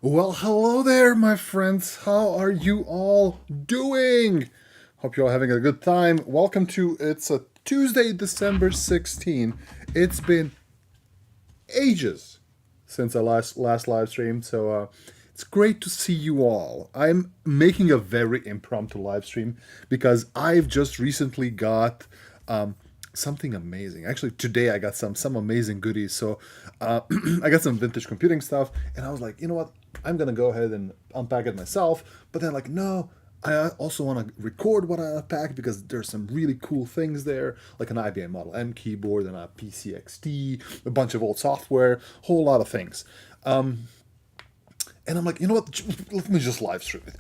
Well, hello there, my friends. How are you all doing? Hope you're all having a good time. Welcome to it's a Tuesday, December 16th. It's been ages since I last live streamed, so it's great to see you all. I'm making a very impromptu live stream because I've just recently got something amazing. Actually, today I got some amazing goodies. So I got some vintage computing stuff, and I was like, you know what? I'm gonna go ahead and unpack it myself. But then, like, no, I also want to record what I unpacked because there's some really cool things there, like an IBM Model M keyboard and a PC XT, a bunch of old software, whole lot of things. And I'm like, you know what? Let me just live stream it.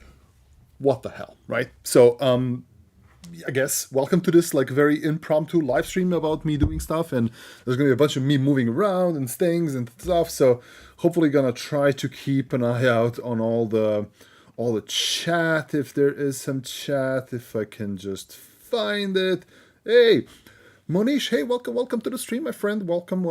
What the hell, right? So, I guess welcome to this like very impromptu live stream about me doing stuff, and there's gonna be a bunch of me moving around and things and stuff. So hopefully gonna try to keep an eye out on all the chat if there is some chat, if I can just find it. Hey, Monish, hey, welcome to the stream, my friend. Welcome.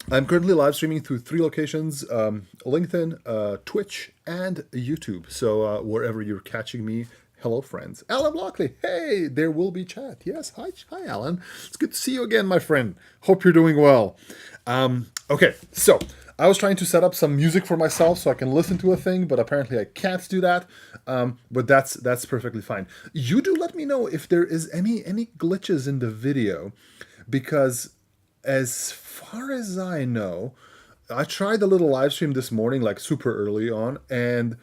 I'm currently live streaming through three locations: LinkedIn, Twitch, and YouTube. So wherever you're catching me, hello, friends. Alan Blockley, hey, there will be chat. Yes, hi, Alan. It's good to see you again, my friend. Hope you're doing well. Okay, so I was trying to set up some music for myself so I can listen to a thing, but apparently I can't do that. But that's perfectly fine. You do let me know if there is any glitches in the video, because as far as I know, I tried a little live stream this morning, like super early on, and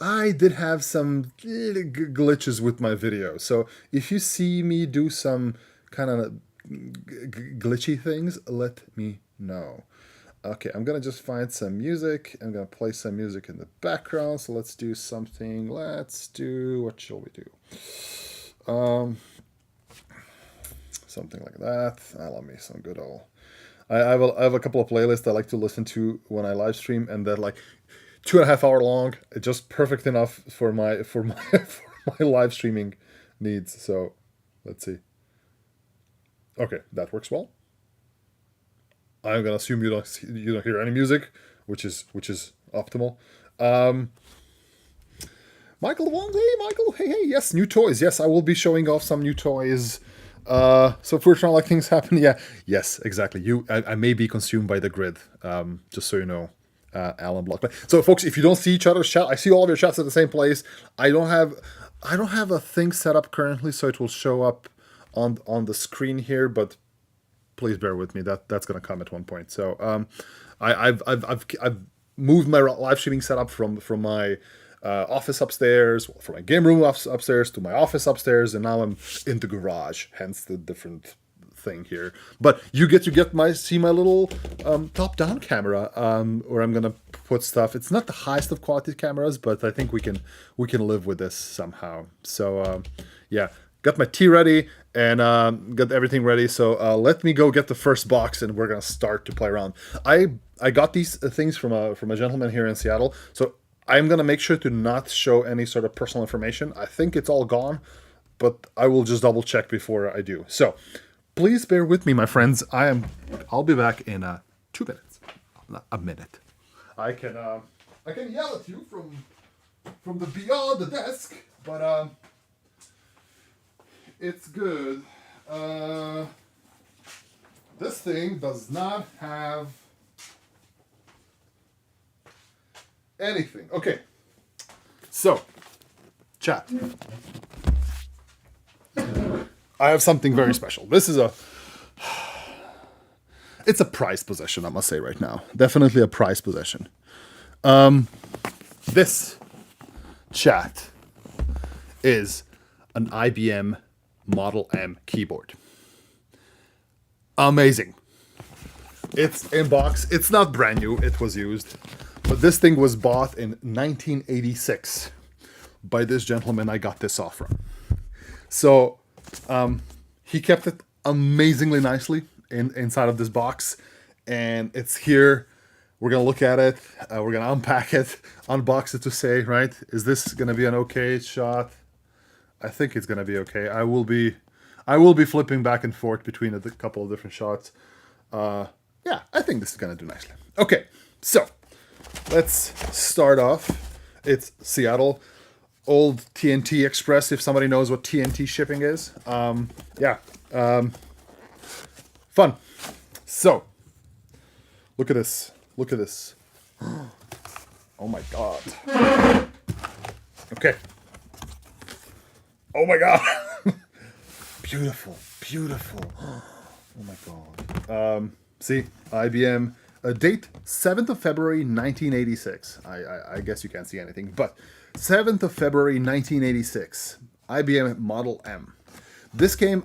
I did have some glitches with my video. So if you see me do some kind of glitchy things, let me know. Okay, I'm gonna just find some music. I'm gonna play some music in the background. So let's do something. Let's do, what shall we do? Something like that. I love me some good old. I have a couple of playlists I like to listen to when I live stream, and they're like 2.5 hour long. It's just perfect enough for my for my live streaming needs. So let's see. Okay, that works well. I'm gonna assume you don't hear any music, which is optimal. Um, Michael Wong, hey Michael, hey, yes, new toys. Yes, I will be showing off some new toys. So if we're trying to like things happen, yeah, yes, exactly. I may be consumed by the grid. Just so you know, Alan Block. So folks, if you don't see each other's chat, I see all of your chats at the same place. I don't have, I don't have a thing set up currently, so it will show up on the screen here, but please bear with me. That's gonna come at one point. So I've moved my live streaming setup from my office upstairs, from my game room upstairs to my office upstairs, and now I'm in the garage. Hence the different thing here. But you get to see my little top down camera, where I'm gonna put stuff. It's not the highest of quality cameras, but I think we can live with this somehow. So yeah, got my tea ready and got everything ready. So let me go get the first box, and we're gonna start to play around. I got these things from a gentleman here in Seattle. So I'm gonna make sure to not show any sort of personal information. I think it's all gone, but I will just double check before I do. So please bear with me, my friends. I'll be back in 2 minutes. A minute. I can yell at you from the beyond the desk, but it's good. This thing does not have anything. Okay. So, chat. I have something very special. It's a prized possession, I must say right now. Definitely a prized possession. This chat is an IBM Model M keyboard. Amazing. It's in box. It's not brand new. It was used. But this thing was bought in 1986 by this gentleman I got this off from. So he kept it amazingly nicely inside of this box, and it's here. We're gonna look at it. We're gonna unpack it, unbox it to say, right, is this gonna be an okay shot? I think it's gonna be okay. I will be flipping back and forth between a couple of different shots. Yeah, I think this is gonna do nicely. Okay, so let's start off. It's Seattle, old TNT Express. If somebody knows what TNT shipping is, yeah, fun. So, look at this. Look at this. Oh my god. Okay. Oh my god. Beautiful, beautiful. Oh my god. See, IBM. Date 7th of February 1986. I guess you can't see anything, but 7th of February 1986. IBM Model M. This game,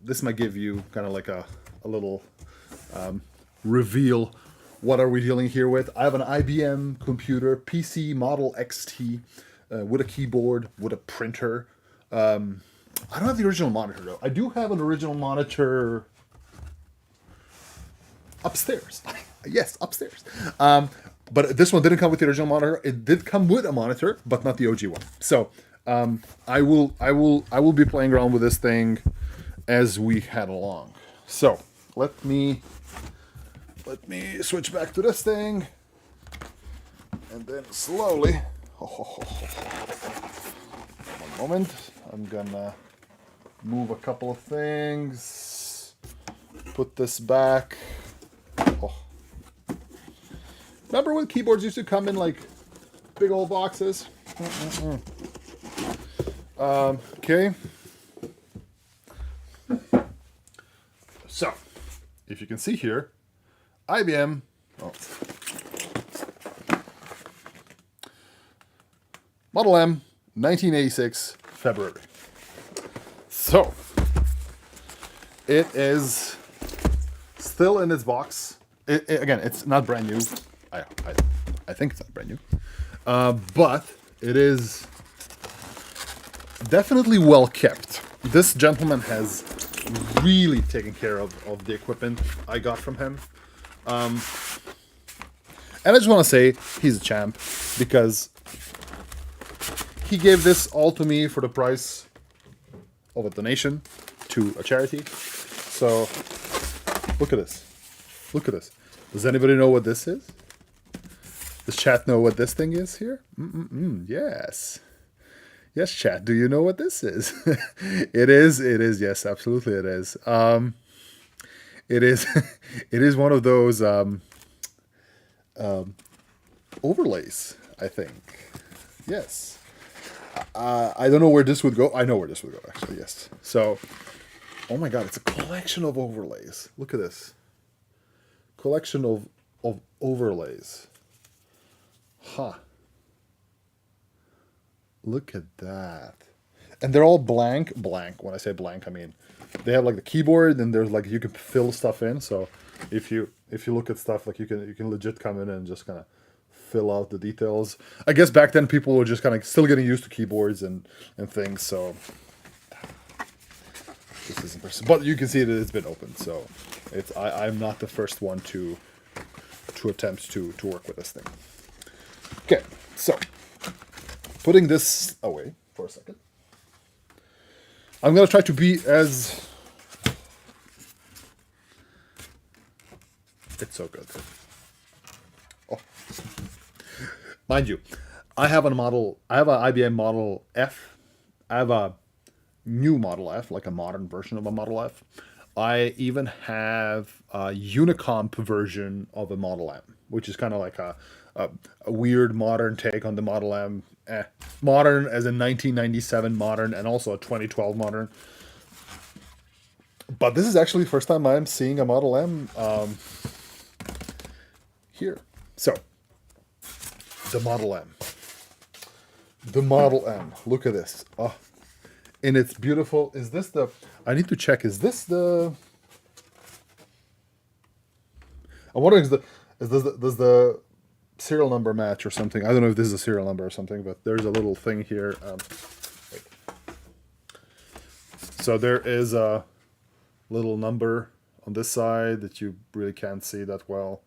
this might give you kind of like a little reveal. What are we dealing here with? I have an IBM computer, PC Model XT, with a keyboard, with a printer. I don't have the original monitor though. I do have an original monitor upstairs. Yes, upstairs. But this one didn't come with the original monitor. It did come with a monitor, but not the OG one. So I will be playing around with this thing as we head along. So let me switch back to this thing, and then slowly. One moment. I'm gonna move a couple of things. Put this back. Oh. Remember when keyboards used to come in like big old boxes? Okay. So, if you can see here, IBM. Oh. Model M, 1986, February. So, it is still in its box. Again, it's not brand new. I think it's not brand new. But it is definitely well kept. This gentleman has really taken care of the equipment I got from him. And I just want to say he's a champ because he gave this all to me for the price of a donation to a charity. So look at this. Look at this. Does anybody know what this is? Does chat know what this thing is here? Yes. Yes, chat. Do you know what this is? It is. Yes, absolutely it is. It is it is one of those overlays, I think. Yes. I don't know where this would go. I know where this would go, actually, yes. So, oh my god, it's a collection of overlays. Look at this. Collection of overlays. Huh. Look at that. And they're all blank. When I say blank, I mean they have like the keyboard, and there's like you can fill stuff in. So if you look at stuff, like you can legit come in and just kind of fill out the details. I guess back then people were just kind of still getting used to keyboards and things. So this is impressive. But you can see that it's been opened. So I'm not the first one to attempt to work with this thing. Okay, so putting this away for a second, I'm gonna try to be as. It's so good. Oh, mind you, I have an IBM Model F. I have a new Model F, like a modern version of a Model F. I even have a Unicomp version of a Model M, which is kind of like a weird modern take on the Model M. Modern as in 1997 modern, and also a 2012 modern. But this is actually the first time I'm seeing a Model M here. So, the Model M. The Model M. Look at this. Oh, and it's beautiful. Is this the... I need to check. Is this the... I'm wondering, does the serial number match or something? I don't know if this is a serial number or something, but there's a little thing here. Wait. So there is a little number on this side that you really can't see that well.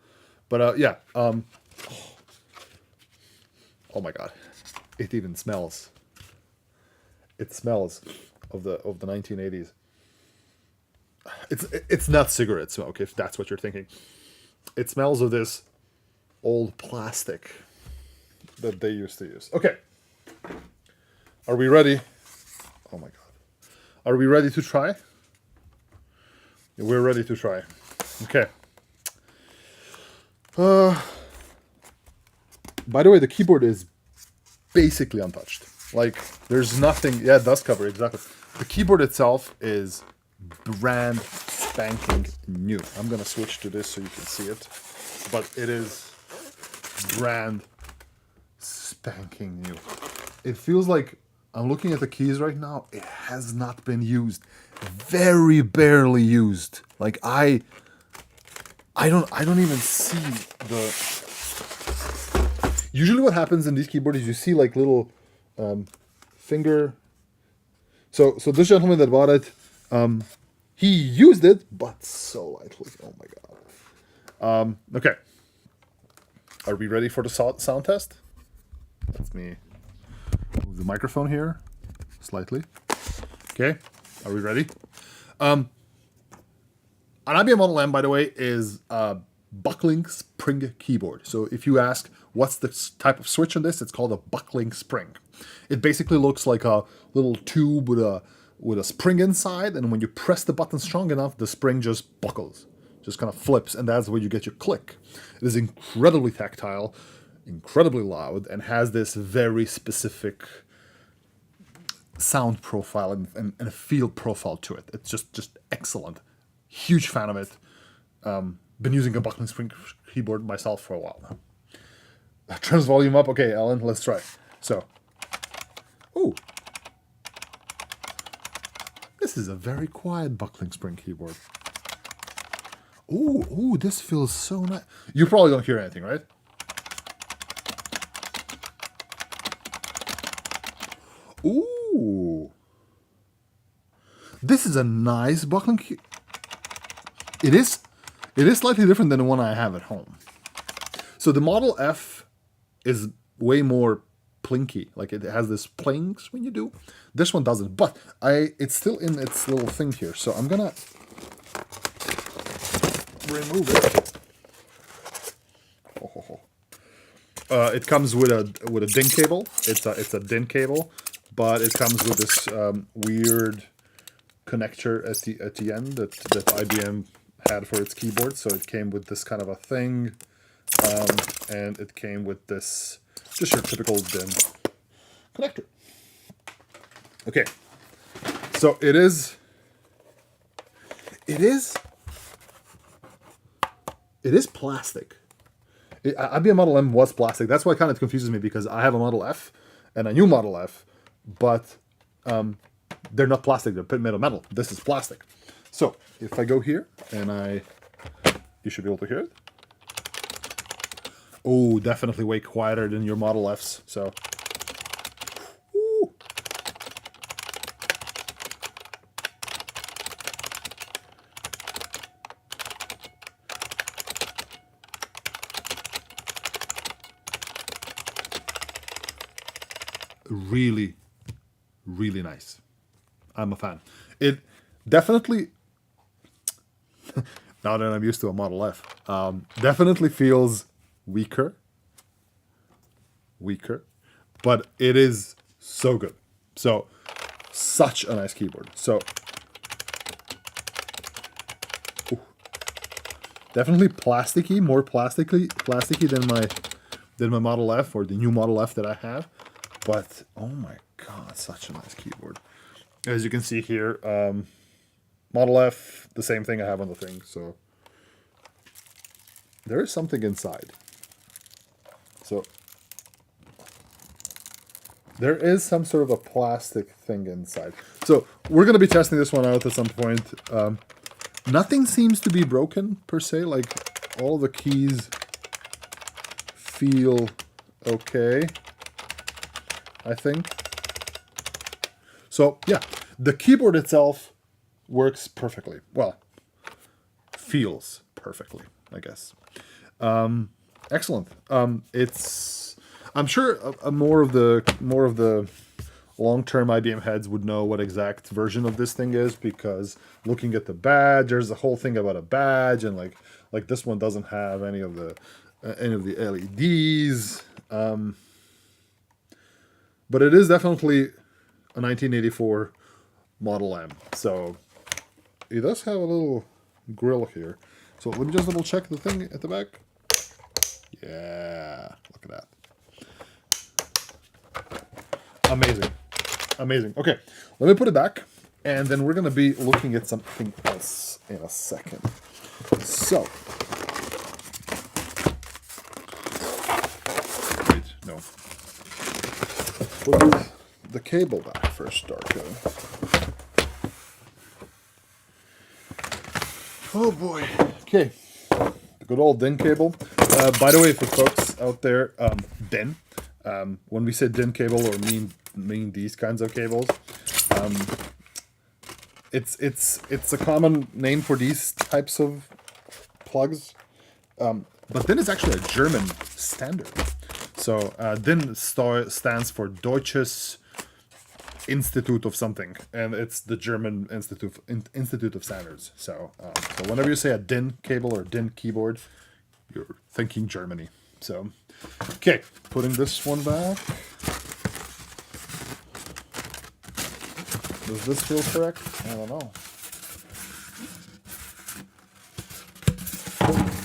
But yeah. Oh my god. It even smells. It smells of the 1980s. It's not cigarette smoke, if that's what you're thinking. It smells of this old plastic that they used to use. Okay. Are we ready? Oh my God. Are we ready to try? We're ready to try. Okay. By the way, the keyboard is basically untouched. Like, there's nothing. Yeah, it does cover, exactly. The keyboard itself is brand spanking new. I'm going to switch to this so you can see it. But it is brand spanking new. It feels like I'm looking at the keys right now. It has not been used. Very barely used. Like, I don't even see the... Usually what happens in these keyboards is you see like little finger... So this gentleman that bought it, he used it, but so lightly. Oh my God. Okay. Are we ready for the sound test? Let me move the microphone here slightly. Okay. Are we ready? An IBM Model M, by the way, is a buckling spring keyboard. So if you ask what's the type of switch on this, it's called a buckling spring. It basically looks like a little tube with a spring inside, and when you press the button strong enough, the spring just buckles, just kind of flips, and that's where you get your click. It is incredibly tactile, incredibly loud, and has this very specific sound profile and a feel profile to it. It's just excellent. Huge fan of it. Been using a buckling spring keyboard myself for a while now. Turns volume up. Okay, Alan, let's try. So, ooh. This is a very quiet buckling spring keyboard. Ooh, this feels so nice. You probably don't hear anything, right? Ooh. This is a nice buckling keyboard. It is slightly different than the one I have at home. So the Model F is way more plinky. Like, it has this plings when you do. This one doesn't, but it's still in its little thing here. So I'm gonna remove it. It comes with a DIN cable. It's a DIN cable, but it comes with this weird connector at the end that IBM had for its keyboard. So it came with this kind of a thing, and it came with this just your typical DIN connector. Okay, so it is plastic. IBM Model M was plastic. That's why it kind of confuses me, because I have a Model F and a new Model F, but they're not plastic. They're made of metal. This is plastic. So if I go here and you should be able to hear it. Oh, definitely way quieter than your Model Fs. So, ooh. Really, really nice. I'm a fan. It definitely, now that I'm used to a Model F, definitely feels weaker, but it is so good. So, such a nice keyboard. So, ooh, definitely plasticky, more plasticky than my Model F or the new Model F that I have. But oh my God, such a nice keyboard. As you can see here, Model F, the same thing I have on the thing. So there is something inside. So there is some sort of a plastic thing inside. So we're going to be testing this one out at some point. Nothing seems to be broken per se. Like, all the keys feel okay, I think. So yeah, the keyboard itself works perfectly. Well, feels perfectly, I guess. Excellent. I'm sure more of the long-term IBM heads would know what exact version of this thing is, because looking at the badge, there's a whole thing about a badge, and like this one doesn't have any of the any of the LEDs. But it is definitely a 1984 Model M. So it does have a little grill here. So let me just double check the thing at the back. Yeah, look at that. Amazing. Amazing. Okay, let me put it back, and then we're going to be looking at something else in a second. So, wait, no. Put the cable back first, Darko. Oh boy. Okay. The good old DIN cable. By the way, for folks out there, DIN. When we say DIN cable or mean these kinds of cables, it's a common name for these types of plugs. But DIN is actually a German standard. So DIN stands for Deutsches Institute of something, and it's the German Institute of Standards. So, so whenever you say a DIN cable or DIN keyboard, you're thinking Germany. So, okay, putting this one back. Does this feel correct? I don't know.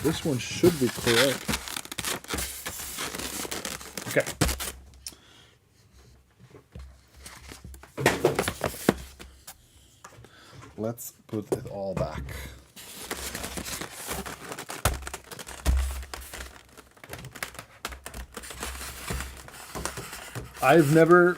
This one should be correct. Okay. Let's put it all back. I've never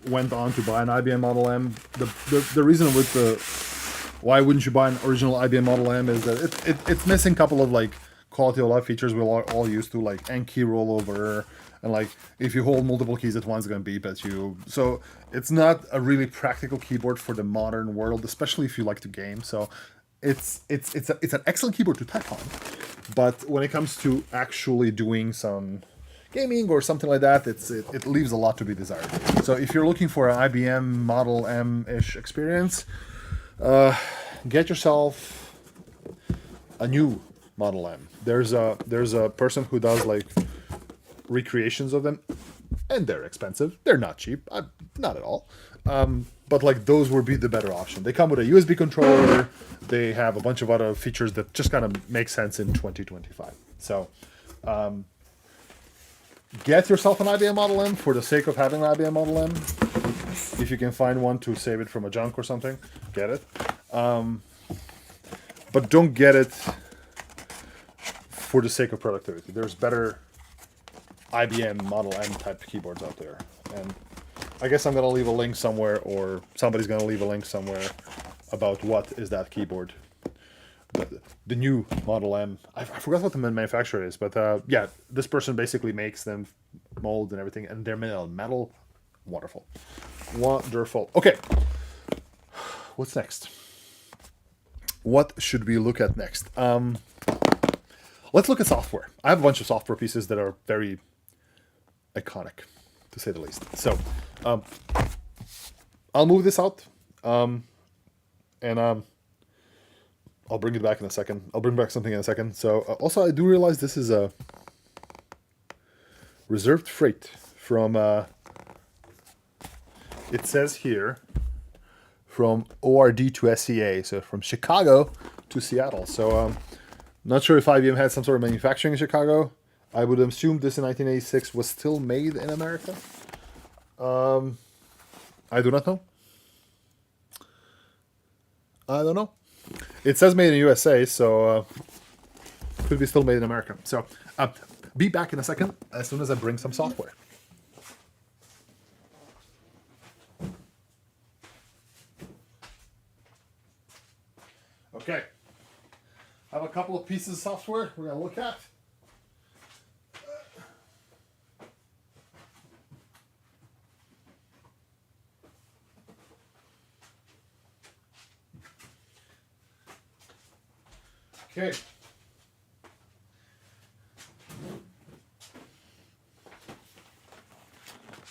went on to buy an IBM Model M. The reason with why wouldn't you buy an original IBM Model M is that it's missing a couple of quality of life features we're all used to, like N key rollover, and if you hold multiple keys at once, it's gonna beep at you. So it's not a really practical keyboard for the modern world, especially if you like to game. So it's an excellent keyboard to type on, but when it comes to actually doing some gaming or something like that, it leaves a lot to be desired. So if you're looking for an IBM Model M-ish experience, get yourself a new Model M. There's a person who does recreations of them, and they're expensive. They're not cheap, not at all. But those would be the better option. They come with a USB controller. They have a bunch of other features that just kind of make sense in 2025. So get yourself an IBM Model M for the sake of having an IBM Model M. If you can find one to save it from a junk or something, get it. But don't get it for the sake of productivity. There's better IBM Model M type keyboards out there. And I guess I'm going to leave a link somewhere, or somebody's going to leave a link somewhere about what is that keyboard. The new Model M. I forgot what the manufacturer is, but yeah, this person basically makes them, mold and everything, and they're made out of metal. Wonderful. Wonderful. Okay. What's next? What should we look at next? Let's look at software. I have a bunch of software pieces that are very iconic, to say the least. So, I'll move this out, and I'll bring it back in a second. I'll bring back something in a second. So, also, I do realize this is a reserved freight from, it says here, from ORD to SCA, so from Chicago to Seattle. So, not sure if IBM had some sort of manufacturing in Chicago. I would assume this in 1986 was still made in America. I do not know. I don't know. It says made in USA, so could be still made in America. So be back in a second as soon as I bring some software. Okay. I have a couple of pieces of software we're going to look at. Okay.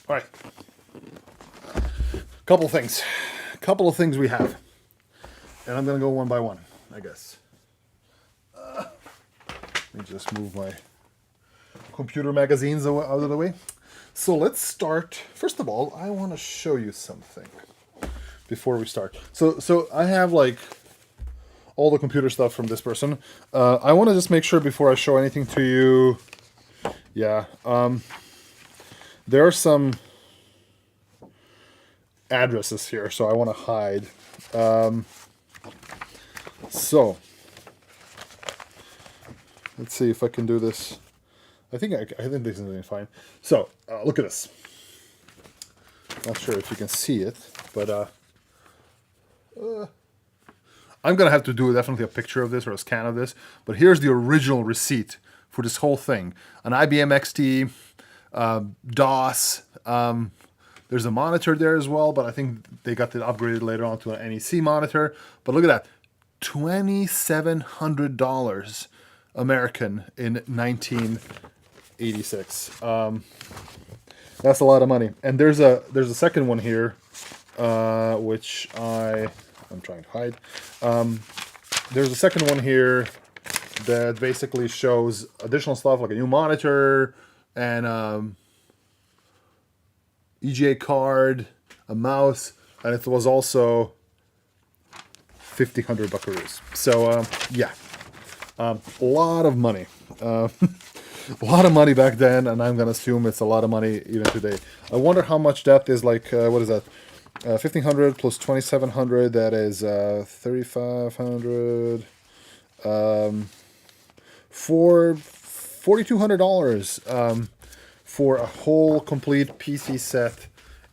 All right. Couple of things we have. And I'm going to go one by one, I guess. Let me just move my computer magazines out of the way. So let's start. First of all, I want to show you something before we start. So I have like all the computer stuff from this person. I want to just make sure before I show anything to you. Yeah, there are some addresses here, so I want to hide. So let's see if I can do this. I think this is doing fine. So look at this. Not sure if you can see it, but I'm gonna have to do definitely a picture of this or a scan of this. But here's the original receipt for this whole thing: an IBM XT, DOS. There's a monitor there as well, but I think they got it upgraded later on to an NEC monitor. But look at that, $2,700 American in 1986. That's a lot of money. And there's a second one here, which I'm trying to hide. There's a second one here that basically shows additional stuff like a new monitor and EGA card, a mouse, and it was also 1,500 buckaroos. So yeah, a lot of money. A lot of money back then, and I'm gonna assume it's a lot of money even today. I wonder how much that is. Like what is that? 1,500 plus 2,700. That is 3,500. For $4,200 for a whole complete PC set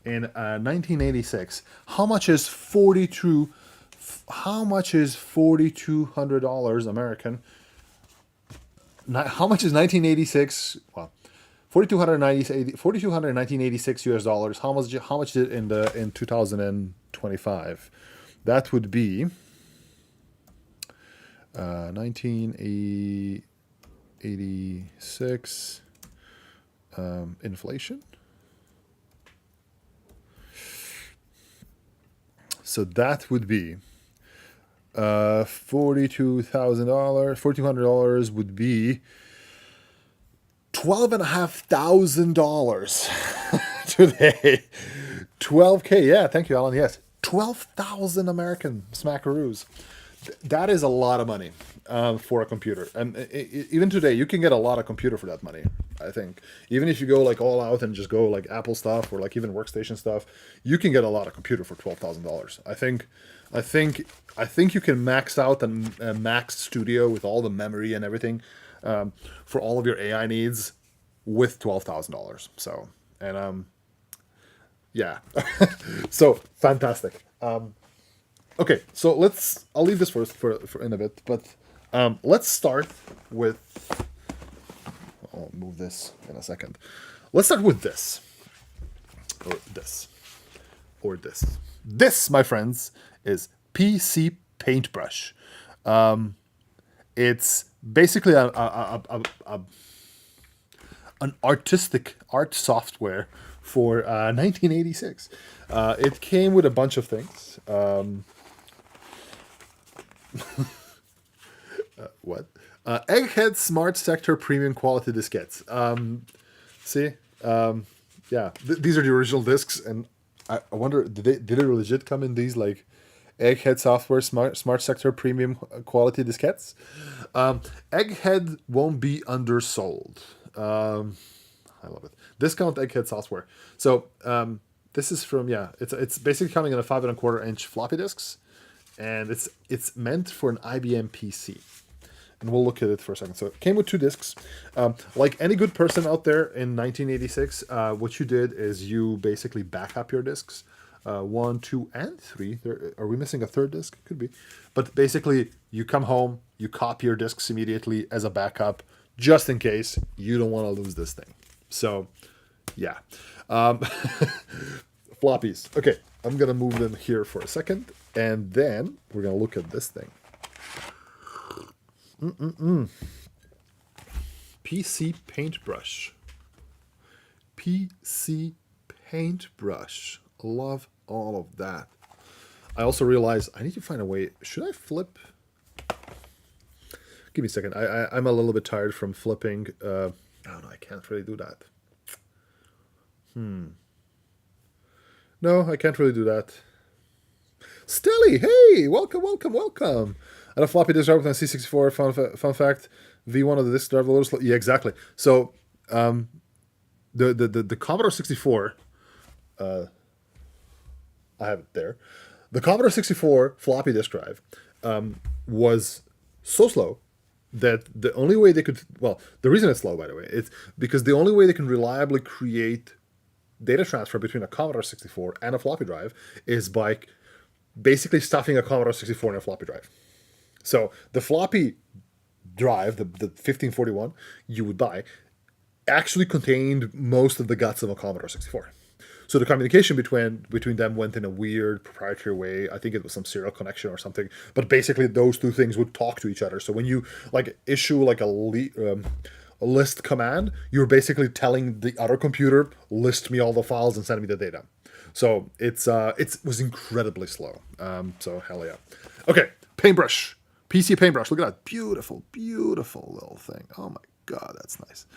in 1986. How much is $4,200 American? How much is 1986? Well, 4,296 US dollars. How much is it in 2025? That would be 1986 inflation. So that would be $4,200 would be $12,500 today. 12K. Yeah, thank you, Alan. Yes, 12,000 American smackaroos. That is a lot of money for a computer, and even today you can get a lot of computer for that money. I think even if you go like all out and just go like Apple stuff or like even workstation stuff, you can get a lot of computer for $12,000. I think you can max out a Max Studio with all the memory and everything for all of your AI needs with $12,000. So yeah, so fantastic. Okay, so I'll leave this for in a bit, but let's start with. I'll move this in a second. Let's start with this, or this, or this. This, my friends, is PC Paintbrush. It's basically an artistic art software for 1986. It came with a bunch of things. What? Egghead Smart Sector Premium Quality Diskettes. See? Yeah, these are the original discs, and I wonder, did it legit come in these like Egghead Software Smart Sector Premium Quality Diskettes? Egghead won't be undersold. I love it. Discount Egghead Software. So this is from, yeah, it's basically coming in a 5.25-inch floppy disks, and it's meant for an IBM PC. And we'll look at it for a second. So it came with 2 discs. Like any good person out there in 1986, what you did is you basically back up your discs. 1, 2, and 3. Are we missing a 3rd disc? Could be. But basically, you come home, you copy your discs immediately as a backup, just in case you don't want to lose this thing. So, yeah. Floppies. Okay, I'm going to move them here for a second, and then we're going to look at this thing. PC Paintbrush. PC Paintbrush. Love all of that. I also realized I need to find a way. Should I flip? Give me a second. I'm a little bit tired from flipping. Oh no, I can't really do that. No, I can't really do that. Stelly, hey, welcome, welcome, welcome. And a floppy disk drive with a C64. Fun fact: V1 of the disk drive a little slow. Yeah, exactly. So, the Commodore 64. I have it there. The Commodore 64 floppy disk drive was so slow that the only way they could, well, the reason it's slow, by the way, it's because the only way they can reliably create data transfer between a Commodore 64 and a floppy drive is by basically stuffing a Commodore 64 in a floppy drive. So the floppy drive, the 1541 you would buy, actually contained most of the guts of a Commodore 64. So the communication between them went in a weird proprietary way. I think it was some serial connection or something. But basically, those two things would talk to each other. So when you like issue like a list command, you're basically telling the other computer, list me all the files and send me the data. So it was incredibly slow. So hell yeah. Okay, paintbrush, PC paintbrush. Look at that, beautiful, beautiful little thing. Oh my god, that's nice.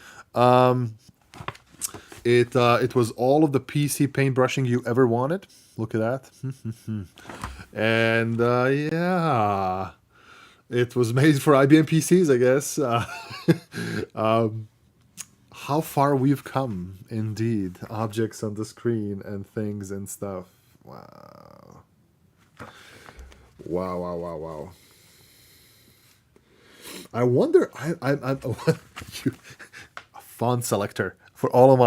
It was all of the PC paintbrushing you ever wanted. Look at that. And yeah, it was made for IBM PCs, I guess. How far we've come, indeed. Objects on the screen and things and stuff. Wow. Wow, wow, wow, wow. I wonder, I'm a font selector. For all of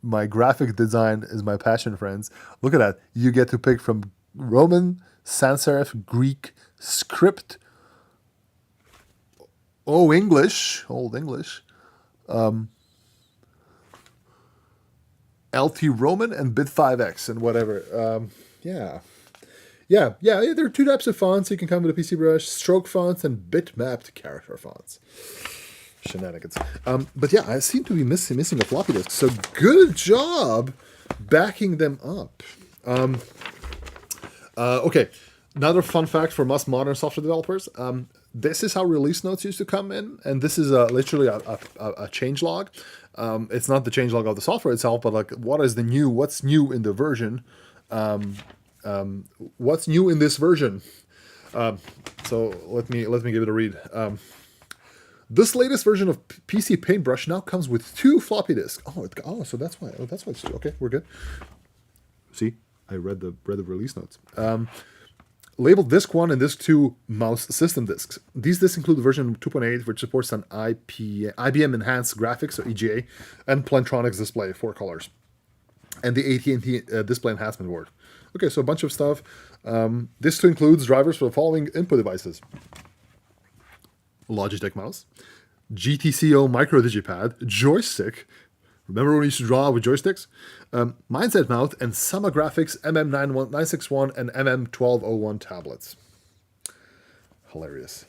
my graphic design is my passion, friends. Look at that. You get to pick from Roman, sans serif, Greek, script, old English, LT Roman, and Bit5X, and whatever. Yeah. There are two types of fonts you can come with a PC brush: stroke fonts and bitmapped character fonts. Shenanigans. But yeah, I seem to be missing a floppy disk. So good job backing them up. Okay, another fun fact for us modern software developers. This is how release notes used to come in, and this is literally a change log. It's not the change log of the software itself, but like what's new in the version. What's new in this version? So let me give it a read. This latest version of PC Paintbrush now comes with 2 floppy disks. So that's why. That's why it's okay. We're good. See, I read the release notes. Labeled Disk 1 and Disk 2 mouse system disks. These disks include version 2.8, which supports an IBM Enhanced Graphics, so EGA, and Plantronics display, 4 colors, and the AT&T Display Enhancement Board. Okay, so a bunch of stuff. This includes drivers for the following input devices: Logitech mouse, GTCO micro digipad, joystick. Remember when we used to draw with joysticks? Mindset Mouth, and Summa Graphics MM961 and MM1201 tablets. Hilarious.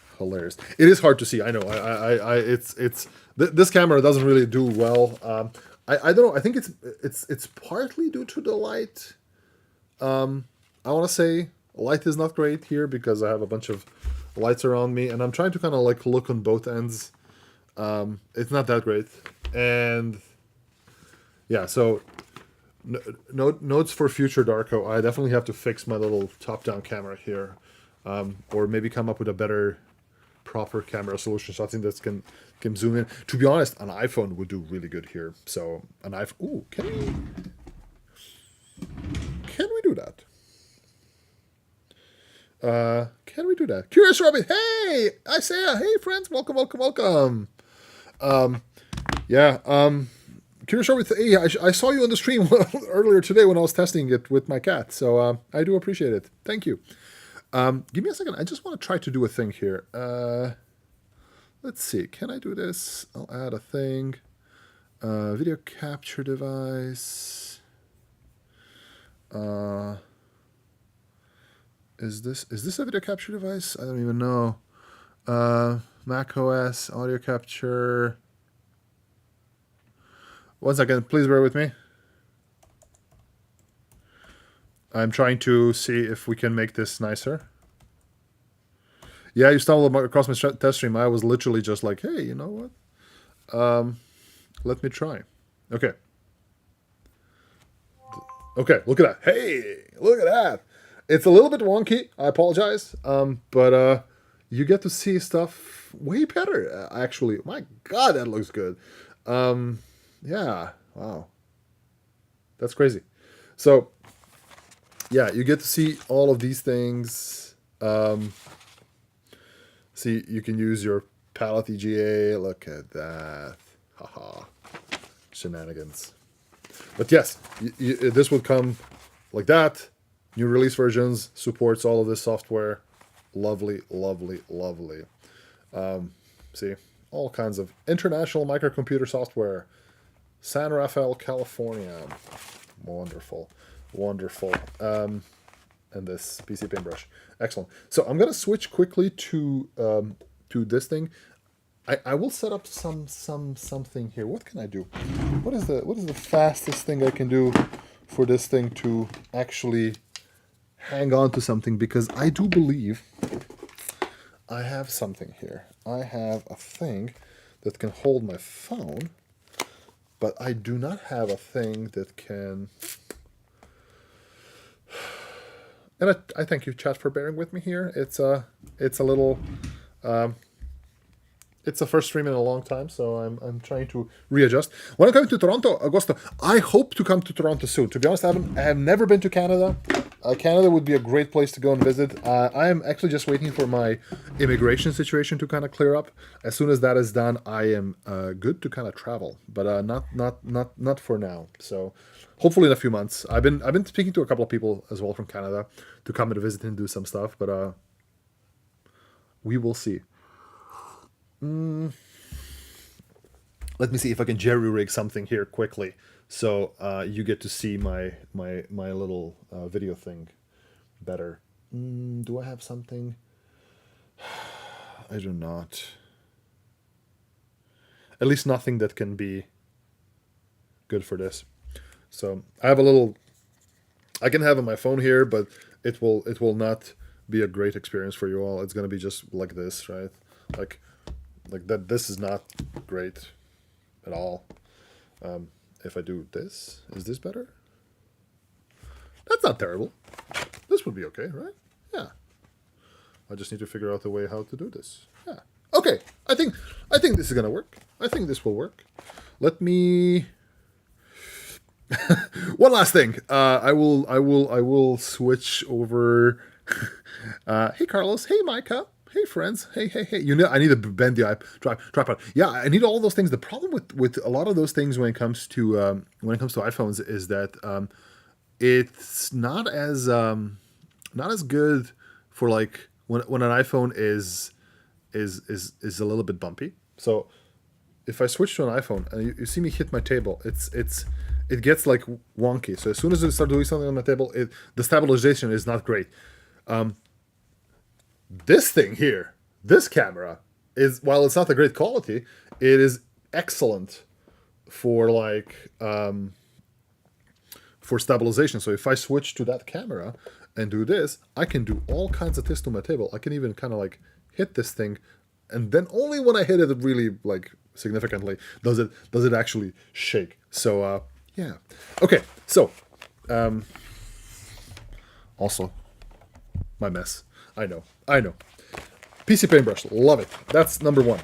It is hard to see. I know. This camera doesn't really do well. I don't know. I think it's partly due to the light. I want to say light is not great here because I have a bunch of lights around me, and I'm trying to kind of like look on both ends. It's not that great, and yeah, so notes for future Darko. I definitely have to fix my little top-down camera here, or maybe come up with a better, proper camera solution, something that can zoom in. To be honest, an iPhone would do really good here. So an iPhone. Ooh, can we do that? Can we do that? Curious Robin, hey, Isaiah, hey friends, welcome. Curious Robin, hey, I saw you on the stream earlier today when I was testing it with my cat, so I do appreciate it. Thank you. Give me a second. I just want to try to do a thing here. Let's see. Can I do this? I'll add a thing. Video capture device. Is this a video capture device? I don't even know. Mac OS audio capture. One second, please bear with me. I'm trying to see if we can make this nicer. Yeah, you stumbled across my test stream. I was literally just like, hey, you know what? Let me try. Okay. Okay, look at that. Hey, look at that. It's a little bit wonky. I apologize. But you get to see stuff way better. Actually, my God, that looks good. Yeah. Wow, that's crazy. So yeah, you get to see all of these things. See, you can use your palette EGA. Look at that. Haha. Shenanigans. But yes, this would come like that. New release versions, supports all of this software. Lovely, lovely, lovely. See, all kinds of international microcomputer software. San Rafael, California. Wonderful, wonderful. And this PC Paintbrush. Excellent. So I'm gonna switch quickly to this thing. I will set up something here. What can I do? What is the fastest thing I can do for this thing to actually hang on to something? Because I do believe I have something here. I have a thing that can hold my phone, but I do not have a thing that can. And I thank you, chat, for bearing with me here. It's a little. It's the first stream in a long time, so I'm trying to readjust. When I'm coming to Toronto, Augusto, I hope to come to Toronto soon. To be honest, I have never been to Canada. Canada would be a great place to go and visit. I am actually just waiting for my immigration situation to kind of clear up. As soon as that is done, I am good to kind of travel, but not for now. So hopefully in a few months. I've been speaking to a couple of people as well from Canada to come and visit and do some stuff, but we will see. Let me see if I can jerry rig something here quickly, so you get to see my little video thing better. Do I have something? I do not. At least nothing that can be good for this. So I have a little. I can have on my phone here, but it will not be a great experience for you all. It's gonna be just like this, right? Like that. This is not great at all. If I do this, is this better? That's not terrible. This would be okay, right? Yeah. I just need to figure out a way how to do this. Yeah. Okay. I think this is gonna work. I think this will work. Let me. One last thing. I will switch over. Hey Carlos. Hey Micah. Hey friends. Hey. You know, I need to bend the tripod. Yeah, I need all those things. The problem with a lot of those things when it comes to iPhones is that it's not as good for like when an iPhone is a little bit bumpy. So if I switch to an iPhone and you see me hit my table, it gets like wonky. So as soon as I start doing something on my table, the stabilization is not great. This thing here, this camera, is, while it's not a great quality, it is excellent for like for stabilization. So if I switch to that camera and do this, I can do all kinds of things to my table. I can even kind of like hit this thing, and then only when I hit it really like significantly does it actually shake. So yeah. Okay. So also my mess. I know. PC Paintbrush, love it. That's number one.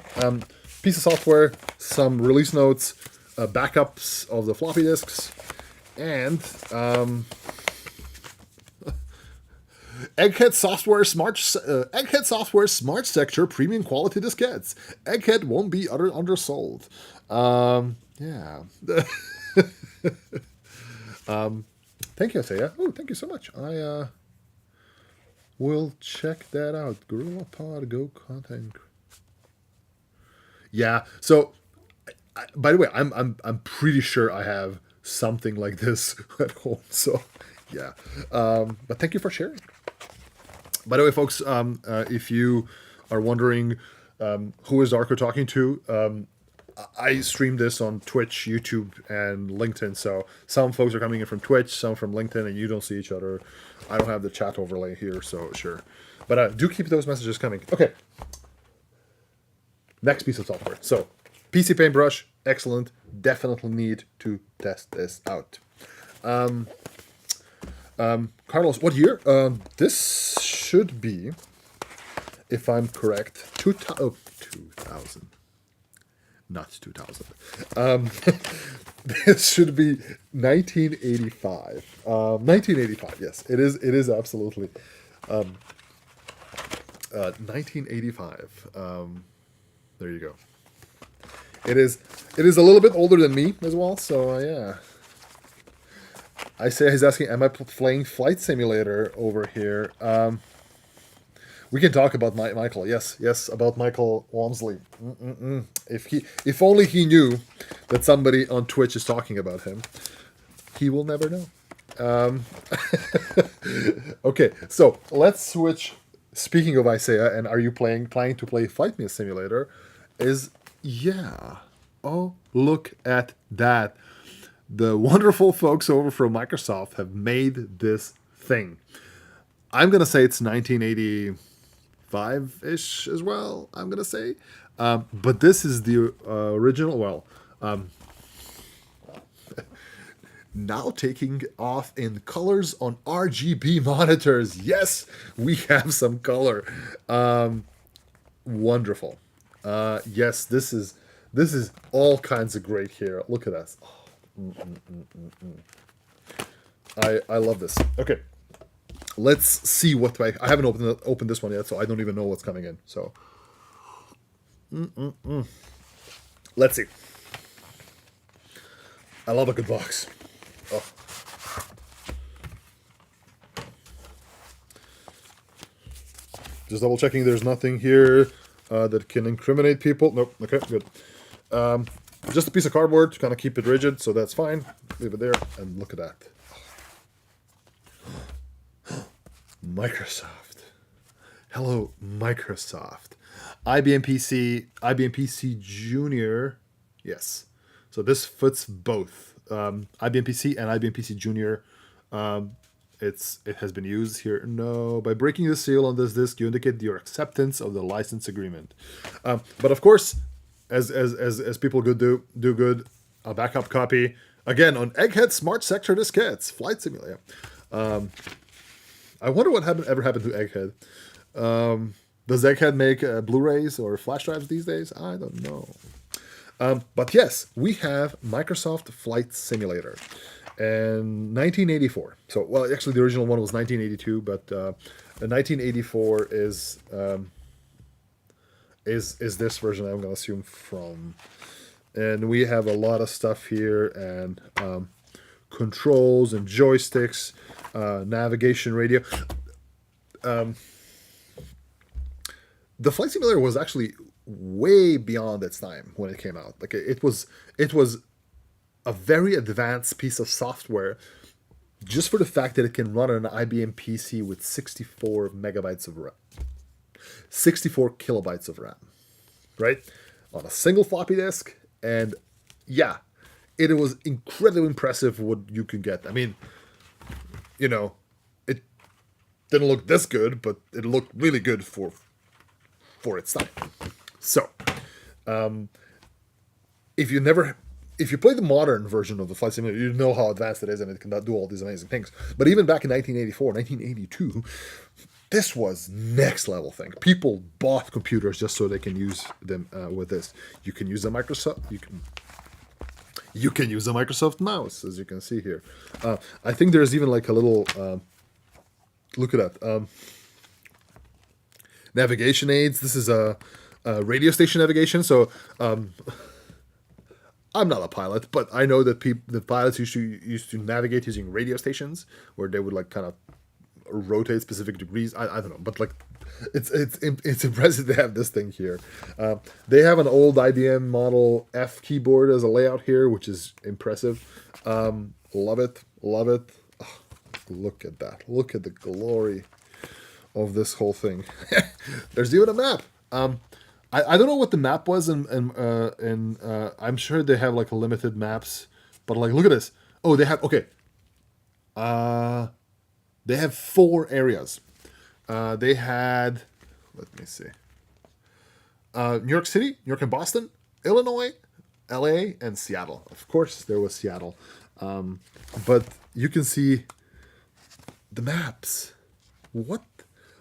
Piece of software, some release notes, backups of the floppy disks, and Egghead Software Smart Sector Premium Quality Diskettes. Egghead won't be undersold. Yeah. Thank you, Isaiah. Oh, thank you so much. I will check that out. GorillaPod Go content. Yeah. So, by the way, I'm pretty sure I have something like this at home. So, yeah. But thank you for sharing. By the way, folks, if you are wondering who is Darko talking to, I stream this on Twitch, YouTube, and LinkedIn. So some folks are coming in from Twitch, some from LinkedIn, and you don't see each other. I don't have the chat overlay here, so sure. But do keep those messages coming. Okay. Next piece of software. So, PC Paintbrush, excellent. Definitely need to test this out. Carlos, what year? This should be, if I'm correct, 2000. Not 2000. This should be 1985. 1985, yes. It is absolutely. 1985. There you go. It is a little bit older than me as well, so yeah. I say he's asking, am I playing Flight Simulator over here? We can talk about Michael. Yes, about Michael Walmsley. If only he knew that somebody on Twitch is talking about him, he will never know. Okay, so let's switch. Speaking of Isaiah, and are you planning to play Flight Simulator? Yeah. Oh, look at that. The wonderful folks over from Microsoft have made this thing. I'm going to say it's 1985-ish as well, I'm going to say. But this is the original, now taking off in colors on RGB monitors. Yes, we have some color. Wonderful. Yes, this is all kinds of great here. Look at us. I love this. Okay, let's see what I haven't opened this one yet, so I don't even know what's coming in. So, let's see. I love a good box. Oh. Just double checking. There's nothing here that can incriminate people. Nope. Okay, good. Just a piece of cardboard to kind of keep it rigid, so that's fine. Leave it there, and look at that. Microsoft. Hello, Microsoft. IBM PC Junior. Yes. So this fits both. IBM PC and IBM PC Junior. It has been used here. No, by breaking the seal on this disk, you indicate your acceptance of the license agreement. But of course, as people do good, a backup copy again on Egghead Smart Sector diskettes, Flight Simulator. I wonder what ever happened to Egghead. Does Egghead make Blu-rays or flash drives these days? I don't know. But yes, we have Microsoft Flight Simulator, and 1984. So, well, actually, the original one was 1982, but 1984 is this version, I'm going to assume, from. And we have a lot of stuff here, and controls and joysticks, navigation radio. The Flight Simulator was actually way beyond its time when it came out. Like it was a very advanced piece of software, just for the fact that it can run on an IBM PC with 64 megabytes of RAM, 64 kilobytes of RAM, right, on a single floppy disk. And yeah, it was incredibly impressive what you could get. I mean, it didn't look this good, but it looked really good for its time. So, if you play the modern version of the Flight Simulator, you know how advanced it is, and it can do all these amazing things. But even back in 1984, 1982, this was next level thing. People bought computers just so they can use them with this. You can use a Microsoft. You can use a Microsoft mouse, as you can see here. I think there's even like a little. Look at that. Navigation aids. This is a radio station navigation. So I'm not a pilot, but I know that the pilots used to navigate using radio stations, where they would like kind of rotate specific degrees. I don't know, but like it's impressive to have this thing here. They have an old IBM Model F keyboard as a layout here, which is impressive. Love it. Oh, look at that. Look at the glory of this whole thing. There's even a map. I don't know what the map was, and I'm sure they have like limited maps, but like look at this. Oh, they have They have 4 areas. They had, let me see, New York City, New York and Boston, Illinois, LA, and Seattle. Of course, there was Seattle. But you can see the maps. What?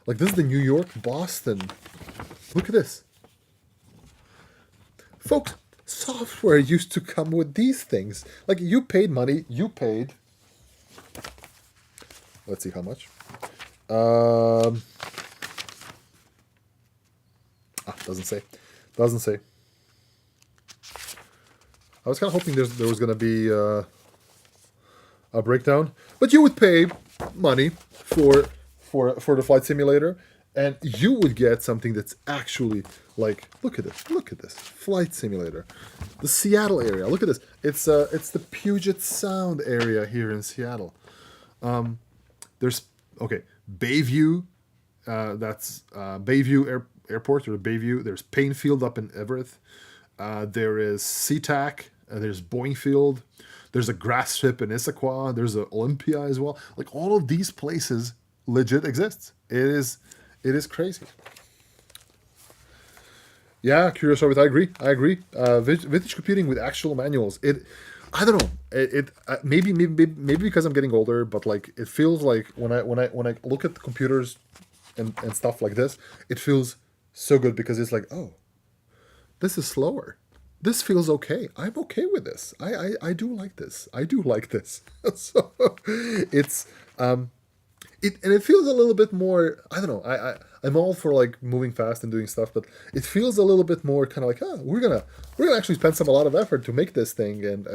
Like, this is the New York, Boston. Look at this. Folks, software used to come with these things. Like, you paid money, you paid. Let's see how much. Doesn't say. Doesn't say. I was kind of hoping there was going to be a breakdown, but you would pay money for the flight simulator, and you would get something that's actually like, look at this flight simulator, the Seattle area. Look at this. It's the Puget Sound area here in Seattle. There's Bayview. That's Bayview Airport, or Bayview. There's Painfield up in Everett. There is SeaTac. There's Boeing Field. There's a grass strip in Issaquah. There's a Olympia as well. Like, all of these places legit exist. It is crazy. Yeah, Curious Orbit. I agree. Vintage computing with actual manuals. I don't know. Maybe because I'm getting older, but like, it feels like when I look at the computers and stuff like this, it feels so good, because it's like, oh, this is slower. This feels okay. I'm okay with this. I do like this. I do like this. So it's it feels a little bit more. I don't know. I'm all for like moving fast and doing stuff, but it feels a little bit more kind of like, oh, we're gonna actually spend a lot of effort to make this thing and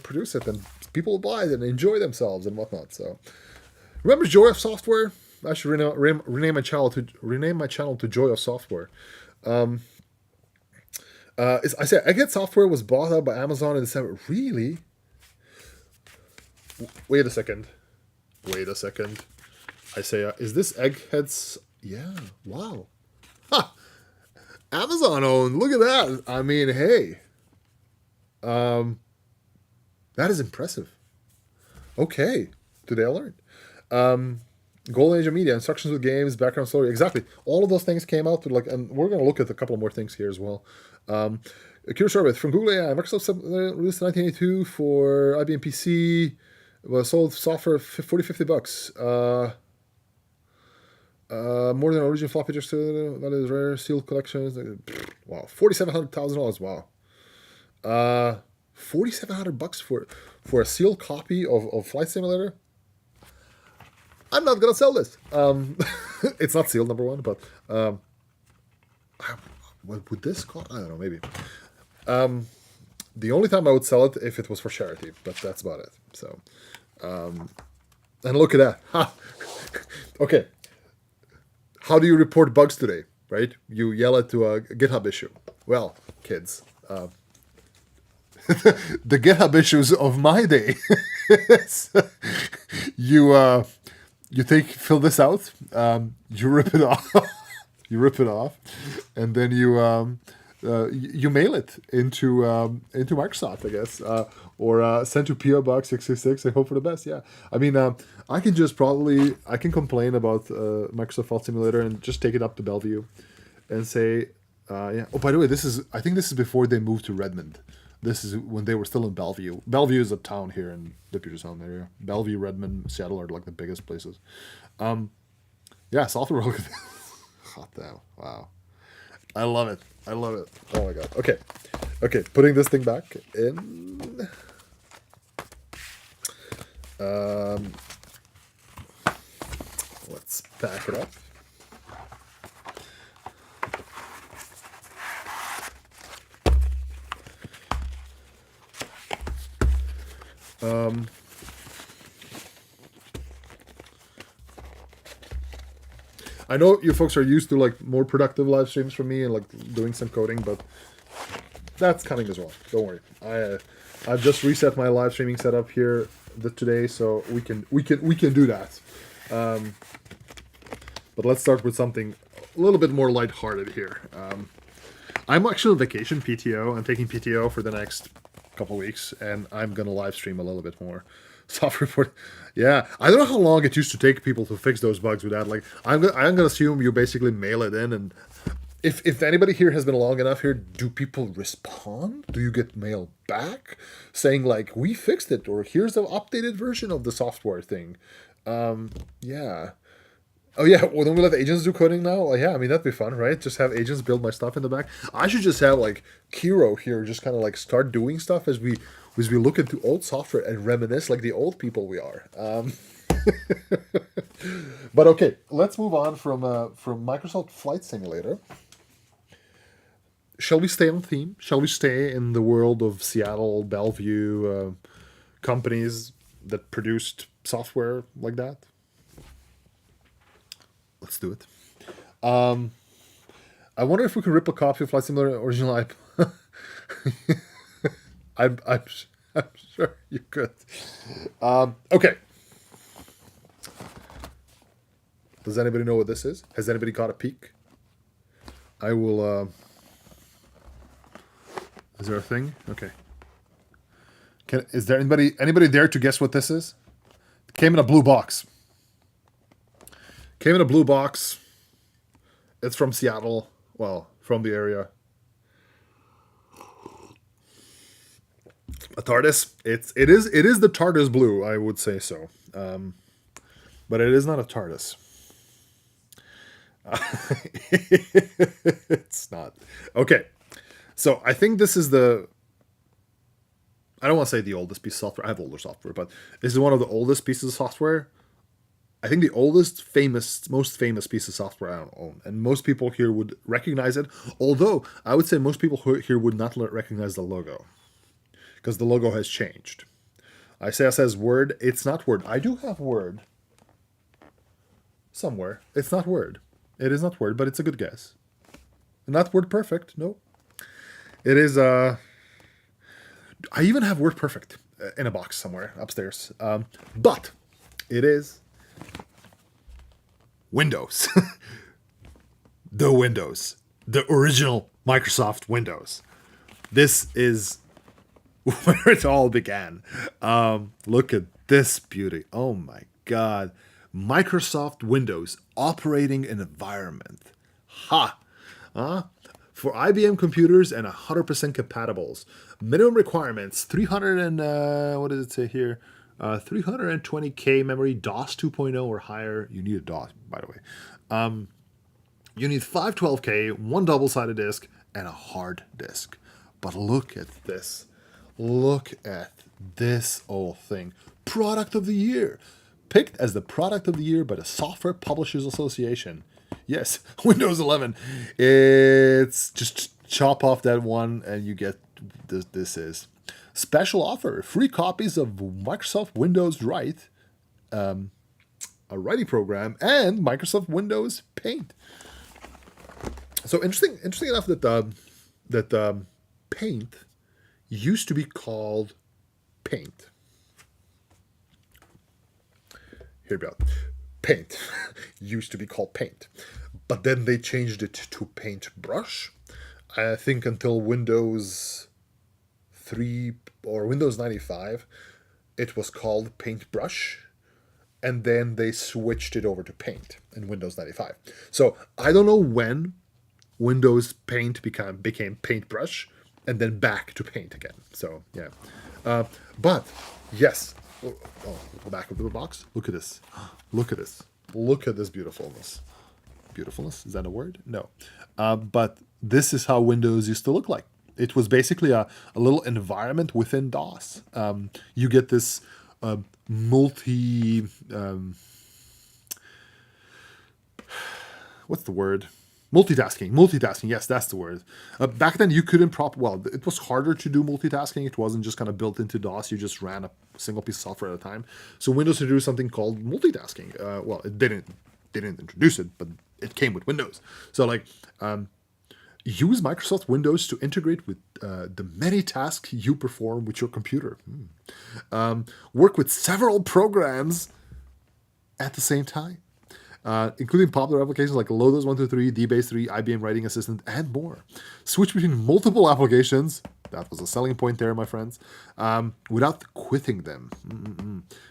produce it, and people will buy it and enjoy themselves and whatnot. So remember Joy of Software? I should rename my channel to Joy of Software. I said I Get Software was bought out by Amazon in December. Really? Wait a second. I say, is this Eggheads? Yeah. Wow. Ha! Amazon owned. Look at that. I mean, hey. That is impressive. Okay. Today I learned. Golden Age of Media, instructions with games, background story. Exactly. All of those things came out. And we're going to look at a couple more things here as well. Curious Orbit from Google AI. Microsoft released in 1982 for IBM PC. Was sold software $40-50. More than original floppy disk. That is rare. Sealed collections. Wow, $4,700,000. Wow. $4,700 for a sealed copy of Flight Simulator. I'm not gonna sell this. It's not sealed, number one, but what would this cost? I don't know, maybe. The only time I would sell it if it was for charity, but that's about it. So, and look at that. Ha! Okay. How do you report bugs today, right? You yell it to a GitHub issue. Well, kids, the GitHub issues of my day. You fill this out, you rip it off, and then you mail it into Microsoft, I guess, or send to PO Box 666 and hope for the best. Yeah, I mean, I can complain about Microsoft Flight Simulator and just take it up to Bellevue, and say, yeah. Oh, by the way, I think this is before they moved to Redmond. This is when they were still in Bellevue. Bellevue is a town here in the Puget Sound area. Bellevue, Redmond, Seattle are like the biggest places. Yeah, software. Hot damn! Wow, I love it. Oh my god. Okay. Putting this thing back in. Let's pack it up. I know you folks are used to like more productive live streams from me and like doing some coding, but that's coming as well. Don't worry. I've just reset my live streaming setup here today, so we can do that. But let's start with something a little bit more lighthearted here. I'm actually on vacation, PTO. I'm taking PTO for the next couple weeks, and I'm gonna live stream a little bit more. software report. Yeah, I don't know how long it used to take people to fix those bugs with that. Like, I'm gonna assume you basically mail it in, and if anybody here has been long enough here, do people respond? Do you get mail back saying like we fixed it, or here's the updated version of the software thing? Yeah. Oh yeah, well don't we let agents do coding now? Well, yeah, I mean that'd be fun, right? Just have agents build my stuff in the back. I should just have like Kiro here, just kind of like start doing stuff as we look into old software and reminisce like the old people we are. But okay, let's move on from Microsoft Flight Simulator. Shall we stay on theme? Shall we stay in the world of Seattle, Bellevue, companies that produced software like that? Let's do it. I wonder if we can rip a copy of Flight Simulator original. I'm sure you could. Okay. Does anybody know what this is? Has anybody caught a peek? I will. Is there a thing? Okay. Is there anybody there to guess what this is? It came in a blue box. Came in a blue box. It's from Seattle. Well, from the area. A TARDIS. It is the TARDIS blue. I would say so. But it is not a TARDIS. It's not. Okay. So I think this is I don't want to say the oldest piece of software. I have older software, but this is one of the oldest pieces of software. I think the most famous piece of software I own. And most people here would recognize it. Although I would say most people here would not recognize the logo. Because the logo has changed. I say it says Word. It's not Word. I do have Word. Somewhere. It's not Word. It is not Word, but it's a good guess. Not Word Perfect. No. It is, I even have Word Perfect in a box somewhere upstairs. But it is Windows. The Windows. The original Microsoft Windows. This is where it all began. Look at this beauty. Oh my God. Microsoft Windows operating environment. Ha! For IBM computers and 100% compatibles. Minimum requirements, 300 and, what does it say here? 320K memory, DOS 2.0 or higher. You need a DOS, by the way. You need 512K, one double-sided disk, and a hard disk. But look at this. Look at this old thing. Product of the year. Picked as the product of the year by the Software Publishers Association. Yes, Windows 11. It's just chop off that one and you get this is. Special offer. Free copies of Microsoft Windows Write, a writing program, and Microsoft Windows Paint. So interesting enough that Paint used to be called Paint. Here we go. Paint used to be called Paint, but then they changed it to Paintbrush. I think until Windows 3 or Windows 95, it was called Paintbrush, and then they switched it over to Paint in Windows 95. So I don't know when Windows Paint became Paintbrush, and then back to Paint again. So yeah, but yes. Oh, the back of the box. Look at this. Look at this. Look at this beautifulness. Beautifulness? Is that a word? No. But this is how Windows used to look like. It was basically a little environment within DOS. You get this what's the word? Multitasking, yes, that's the word. Back then, you couldn't it was harder to do multitasking. It wasn't just kind of built into DOS. You just ran a single piece of software at a time. So Windows introduced something called multitasking. It didn't introduce it, but it came with Windows. So use Microsoft Windows to integrate with the many tasks you perform with your computer. Work with several programs at the same time. Including popular applications like Lotus 123, DBase 3, IBM Writing Assistant, and more. Switch between multiple applications, That was a selling point there, my friends. Without quitting them.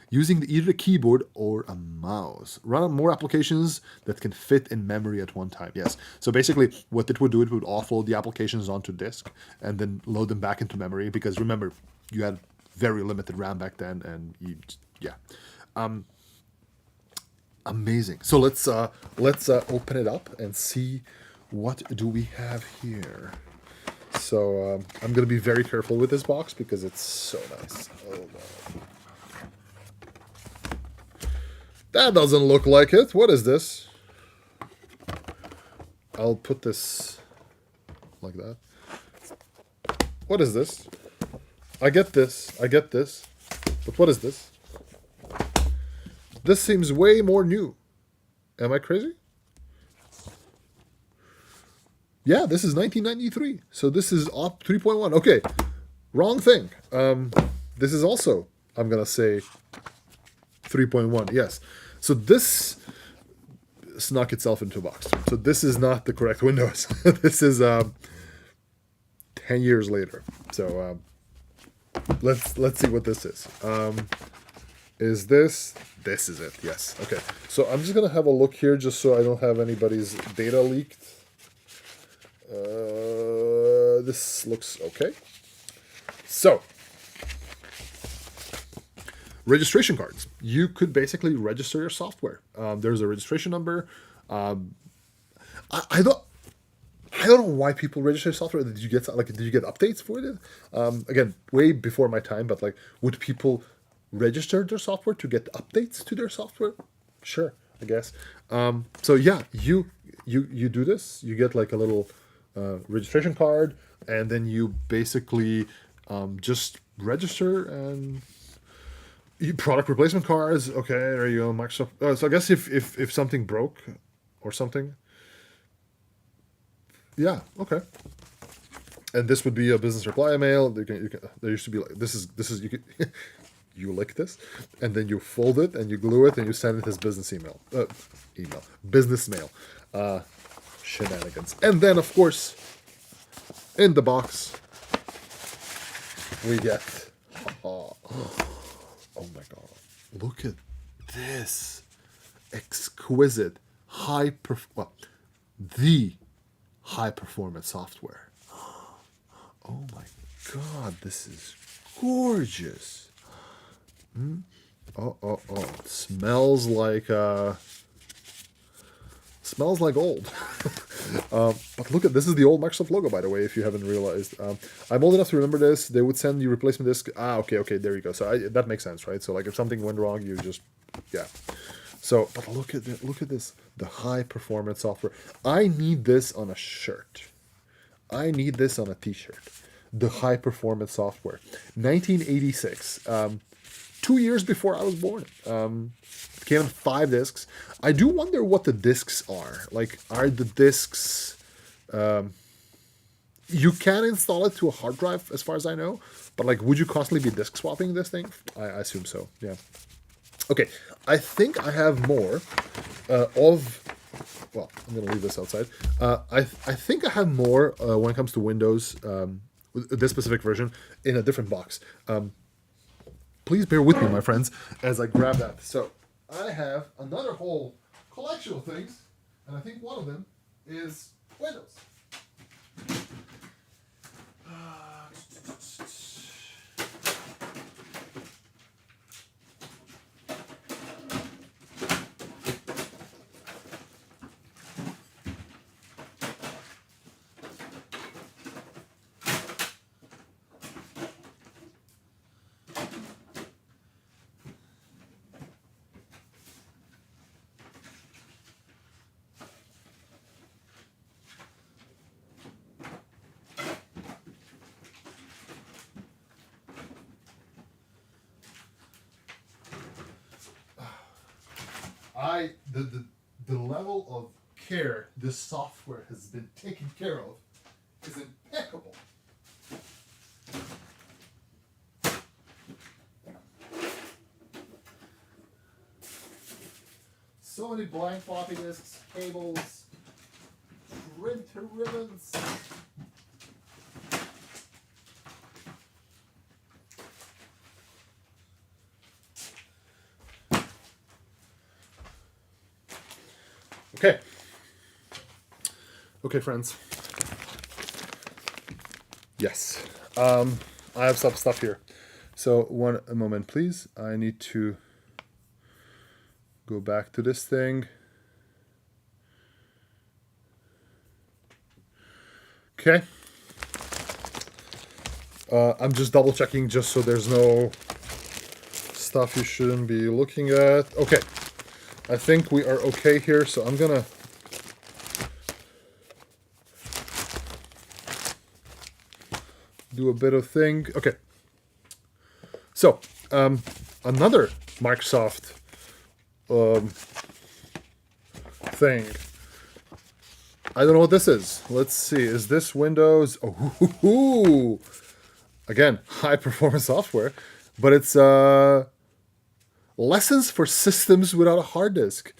Using either a keyboard or a mouse. Run more applications that can fit in memory at one time. Yes. So basically, what it would do, it would offload the applications onto disk and then load them back into memory. Because remember, you had very limited RAM back then, and amazing. So let's open it up and see what do we have here. So I'm gonna be very careful with this box because it's so nice. Oh no. That doesn't look like it. What is this? I'll put this like that. What is this? I get this. But what is this? This seems way more new. Am I crazy? Yeah, this is 1993. So this is op 3.1. Okay, wrong thing. This is also, I'm going to say, 3.1. Yes. So this snuck itself into a box. So this is not the correct Windows. This is 10 years later. So let's see what this is. Is this is it? Yes. Okay. So I'm just gonna have a look here, just so I don't have anybody's data leaked. This looks okay. So registration cards. You could basically register your software. There's a registration number. I don't know why people register software. Did you get updates for it? Again, way before my time, but like, would people register their software to get updates to their software? Sure, I guess. So yeah, you do this. You get like a little registration card, and then you basically just register and. Product replacement cards. Okay, there you go. Microsoft. So I guess if something broke or something. Yeah. Okay. And this would be a business reply email. There used to be like this is you could you lick this, and then you fold it and you glue it and you send it as business email. Business mail. Shenanigans. And then of course, in the box, we get. Oh my god. Look at this. Exquisite the high performance software. Oh my god, this is gorgeous. Oh. It smells like old. But look at this is the old Microsoft logo, by the way, if you haven't realized. I'm old enough to remember this. They would send you replacement disk. Okay, there you go. So that makes sense, right? So like if something went wrong, you just So, but look at this, the high performance software. I need this on a shirt. I need this on a t-shirt. The high performance software. 1986. 2 years before I was born. It came in 5 discs. I do wonder what the discs are. Like, are the discs... you can install it to a hard drive, as far as I know. But, like, would you constantly be disk swapping this thing? I assume so, yeah. Okay, I think I have more of... Well, I'm going to leave this outside. I think I have more when it comes to Windows, this specific version, in a different box. Please bear with me, my friends, as I grab that. So, I have another whole collection of things, and I think one of them is Windows. The level of care this software has been taken care of is impeccable. So many blank floppy disks, cables, printer ribbons. Okay. Okay, friends. Yes. I have some stuff here. So one moment, please. I need to go back to this thing. Okay. I'm just double checking just so there's no stuff you shouldn't be looking at. Okay. I think we are okay here, so I'm gonna do a bit of thing. Okay. So, another Microsoft thing. I don't know what this is. Let's see. Is this Windows? Oh, again, high performance software, but it's lessons for systems without a hard disk,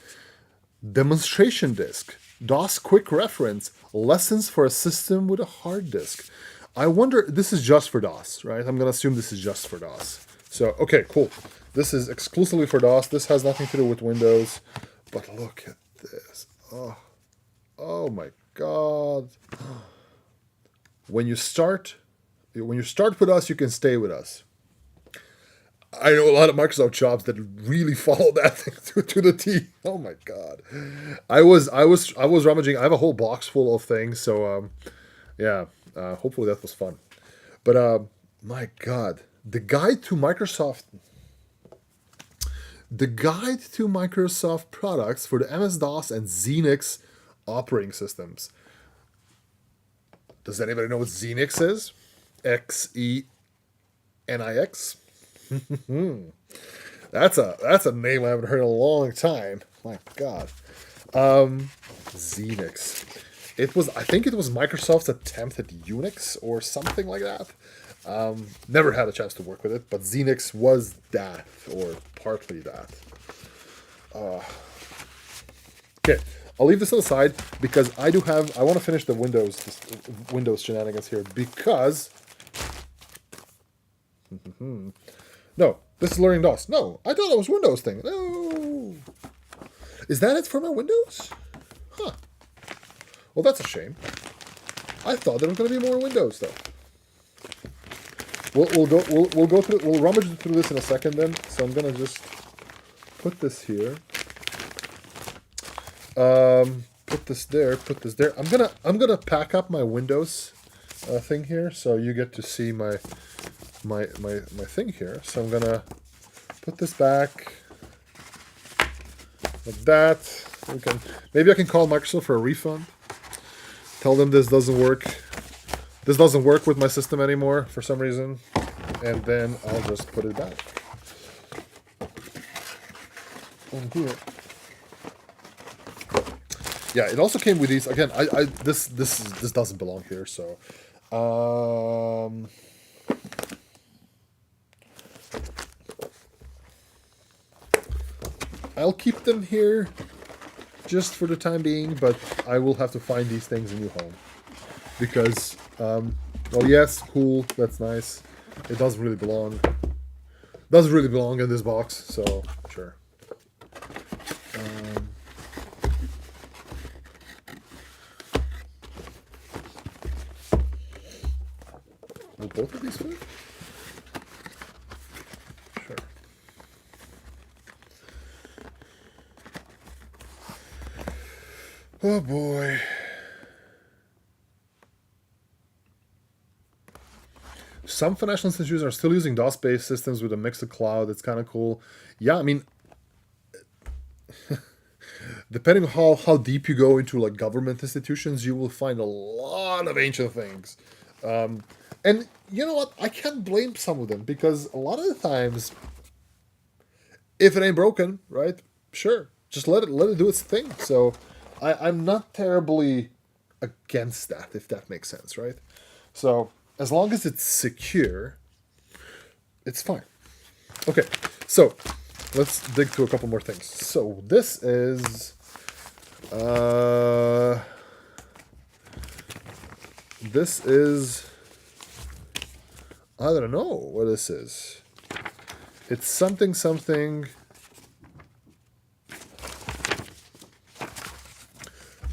demonstration disk, DOS quick reference, lessons for a system with a hard disk. I wonder, this is just for DOS, right? I'm gonna assume this is just for DOS. So, okay, cool. This is exclusively for DOS. This has nothing to do with Windows, but look at this. Oh my God. When you start with us, you can stay with us. I know a lot of Microsoft shops that really follow that thing to the T. Oh my God. I was rummaging. I have a whole box full of things, so yeah. Hopefully that was fun. But my God, the guide to Microsoft products for the MS-DOS and Xenix operating systems. Does anybody know what Xenix is? Xenix. That's a name I haven't heard in a long time. My God. Xenix. I think it was Microsoft's attempt at Unix or something like that. Never had a chance to work with it, but Xenix was that, or partly that. Okay, I'll leave this on the side because I want to finish the Windows shenanigans here because no, this is learning DOS. No, I thought it was Windows thing. No, is that it for my Windows? Huh. Well, that's a shame. I thought there was going to be more Windows stuff. We'll rummage through this in a second then. So I'm gonna just put this here. Put this there. Put this there. I'm gonna pack up my Windows thing here, so you get to see my thing here. So I'm gonna put this back like that. Maybe I can call Microsoft for a refund. Tell them this doesn't work. This doesn't work with my system anymore for some reason, and then I'll just put it back. And here. Yeah, it also came with these. Again, this doesn't belong here, so I'll keep them here just for the time being, but I will have to find these things a new home. Because, well, yes, cool, that's nice. It doesn't really belong. Doesn't really belong in this box, so sure. Will both of these fit? Sure. Oh boy. Some financial institutions are still using DOS-based systems with a mix of cloud. It's kind of cool. Yeah, I mean, depending on how deep you go into like government institutions, you will find a lot of ancient things. And you know what? I can't blame some of them because a lot of the times, if it ain't broken, right? Sure, just let it do its thing. So I'm not terribly against that, if that makes sense, right? So as long as it's secure, it's fine. Okay, so let's dig through a couple more things. So this is I don't know what this is. It's something.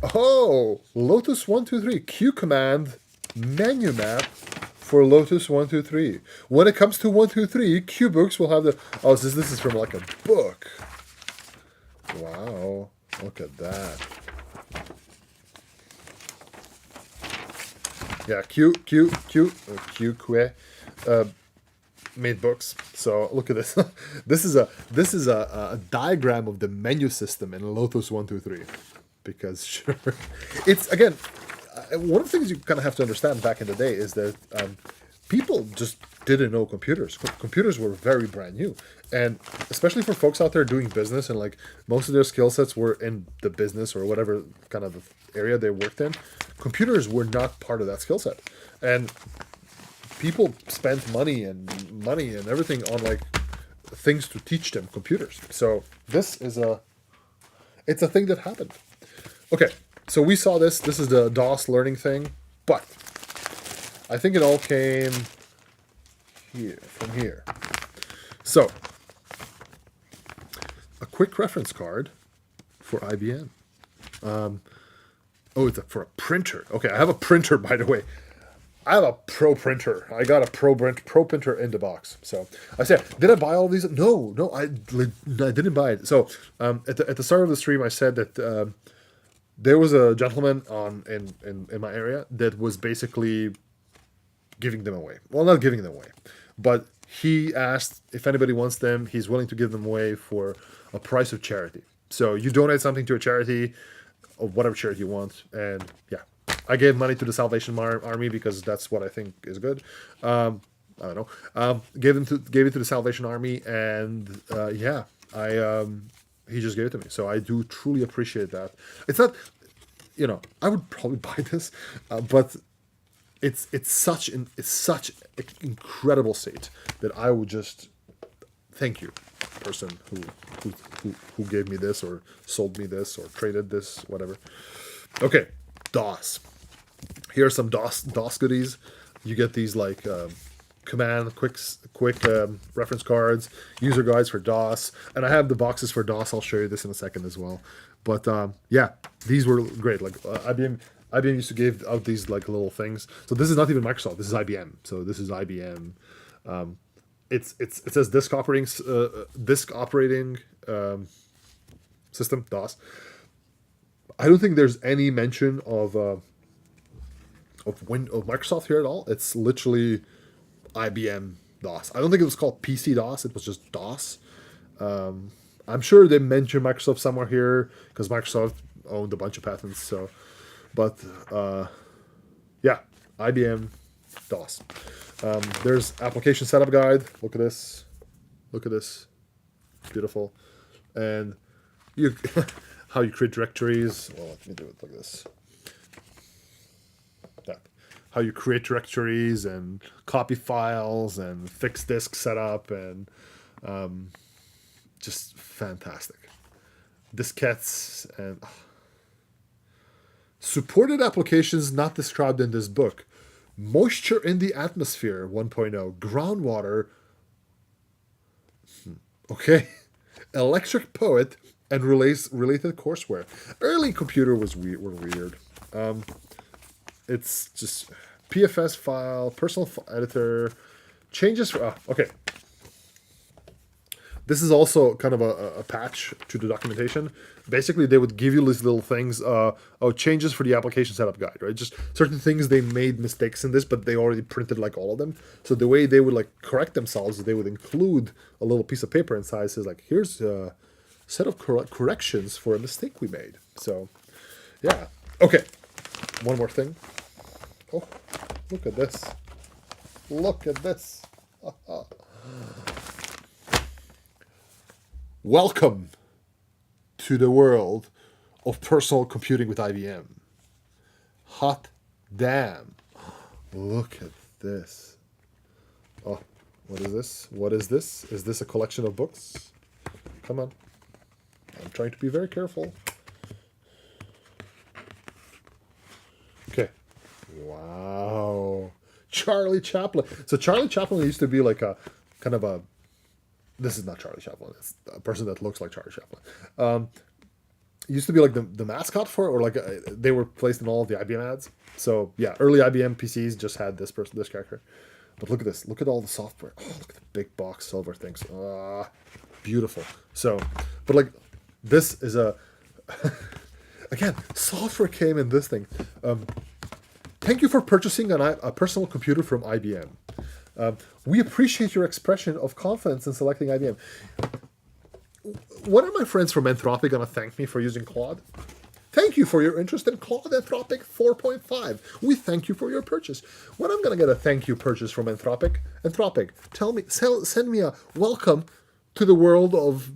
Oh, Lotus 123 Q command menu map for Lotus 123. When it comes to 123, Q books will have the. Oh, this is from like a book. Wow, look at that. Yeah, made books. So look at this. This is a diagram of the menu system in Lotus 123. Because sure, it's again one of the things you kind of have to understand back in the day is that people just didn't know computers. Computers were very brand new, and especially for folks out there doing business and like most of their skill sets were in the business or whatever kind of area they worked in. Computers were not part of that skill set, and people spent money and everything on like things to teach them computers. So this is it's a thing that happened. Okay, so we saw this. This is the DOS learning thing, but I think it all came from here. So, a quick reference card for IBM. For a printer. Okay, I have a printer, by the way. I have a pro printer. I got a pro printer in the box. So I said, did I buy all these? No, I didn't buy it. So at the start of the stream, I said that there was a gentleman in my area that was basically giving them away. Well, not giving them away, but he asked if anybody wants them. He's willing to give them away for a price of charity. So you donate something to a charity, of whatever charity you want, and yeah, I gave money to the Salvation Army because that's what I think is good. I don't know. Gave it to the Salvation Army, and he just gave it to me. So I do truly appreciate that. It's not, I would probably buy this, but it's such an incredible state that I would just thank you, person who gave me this or sold me this or traded this, whatever. Okay, DOS. Here are some DOS goodies. You get these like command quick reference cards, user guides for DOS, and I have the boxes for DOS. I'll show you this in a second as well. But these were great. Like IBM used to give out these like little things. So this is not even Microsoft. This is IBM. So this is IBM. It says disk operating system, DOS. I don't think there's any mention of Microsoft here at all. It's literally IBM DOS. I don't think it was called PC DOS. It was just DOS. I'm sure they mentioned Microsoft somewhere here because Microsoft owned a bunch of patents. So, but IBM DOS. There's application setup guide. Look at this. Beautiful. And you how you create directories. Well, let me do it like this. How you create directories and copy files and fixed disk setup and just fantastic. Diskettes and supported applications not described in this book. Moisture in the atmosphere 1.0, groundwater. Okay. Electric Poet and related courseware. Early computer were weird. It's just PFS file, personal editor, changes for... okay. This is also kind of a patch to the documentation. Basically, they would give you these little things, changes for the application setup guide, right? Just certain things, they made mistakes in this, but they already printed like all of them. So the way they would like correct themselves is they would include a little piece of paper inside. It says like, here's a set of corrections for a mistake we made. So, yeah. Okay. One more thing. Oh, look at this. Look at this. Welcome to the world of personal computing with IBM. Hot damn. Look at this. Oh, what is this? What is this? Is this a collection of books? Come on. I'm trying to be very careful. Okay. Wow. Charlie Chaplin. So Charlie Chaplin used to be like a kind of a... This is not Charlie Chaplin. It's a person that looks like Charlie Chaplin. It used to be like the mascot for it, or like they were placed in all of the IBM ads. So yeah, early IBM PCs just had this character. But look at this. Look at all the software. Oh, look at the big box silver things. Ah, beautiful. So, but like, this is a again, software came in this thing. Thank you for purchasing a personal computer from IBM. We appreciate your expression of confidence in selecting IBM. When are my friends from Anthropic going to thank me for using Claude? Thank you for your interest in Claude Anthropic 4.5. We thank you for your purchase. When I'm going to get a thank you purchase from Anthropic, send me a welcome to the world of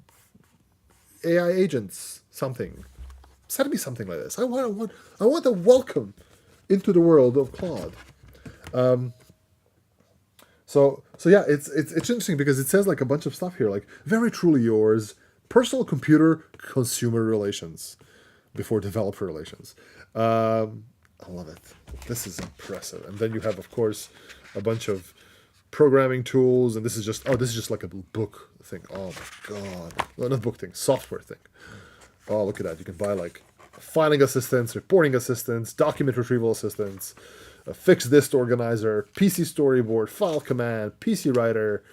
AI agents, something. Send me something like this. I want a welcome into the world of Claude. So yeah, it's interesting because it says like a bunch of stuff here, like very truly yours, personal computer consumer relations before developer relations. I love it. This is impressive. And then you have, of course, a bunch of programming tools, and this is just like a book thing. Oh my god, no, not book thing, software thing. Oh, look at that. You can buy like filing assistance, reporting assistance, document retrieval assistance, a fixed disk organizer, PC storyboard, file command, PC writer,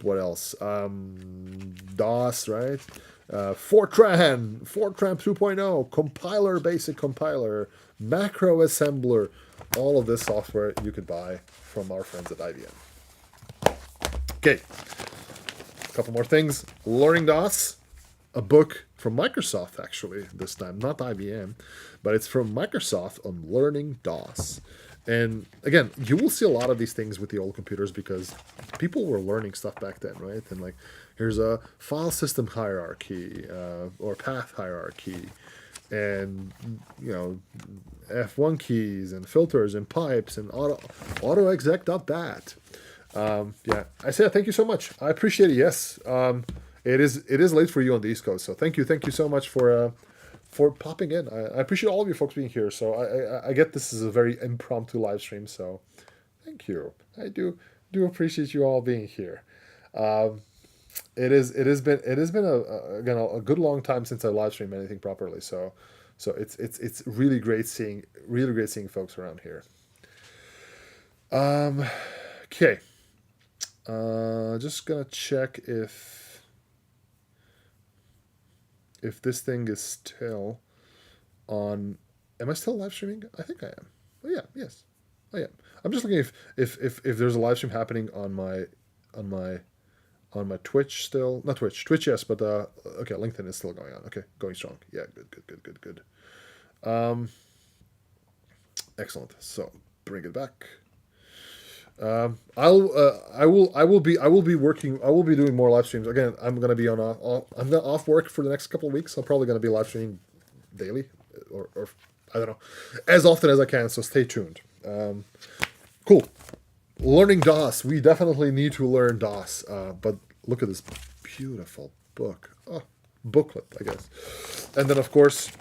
what else? DOS, right? Fortran 2.0, compiler, basic compiler, macro assembler, all of this software you could buy from our friends at IBM. Okay, a couple more things. Learning DOS, a book from Microsoft, actually, this time, not IBM, but it's from Microsoft on learning DOS. And again, you will see a lot of these things with the old computers because people were learning stuff back then, right? And like, here's a file system hierarchy or path hierarchy, and F1 keys and filters and pipes and autoexec.bat. Yeah, I say thank you so much. I appreciate it. Yes, it is late for you on the East Coast, so thank you so much for popping in. I appreciate all of you folks being here. So I get this is a very impromptu live stream, so thank you. I do appreciate you all being here. It has been a good long time since I live streamed anything properly. So it's really great seeing folks around here. Okay. Just gonna check if this thing is still on. Am I still live streaming? I think I am. Oh yeah, yes, I am. I'm just looking if there's a live stream happening on my Twitch still. Not Twitch, yes, but okay, LinkedIn is still going on. Okay, going strong. Yeah, good. Excellent. So bring it back. I will be doing more live streams. Again, I'm gonna be off work for the next couple of weeks. I'm probably gonna be live streaming daily, or I don't know, as often as I can. So stay tuned. Cool. Learning DOS. We definitely need to learn DOS. But look at this beautiful book. Oh, booklet, I guess. And then of course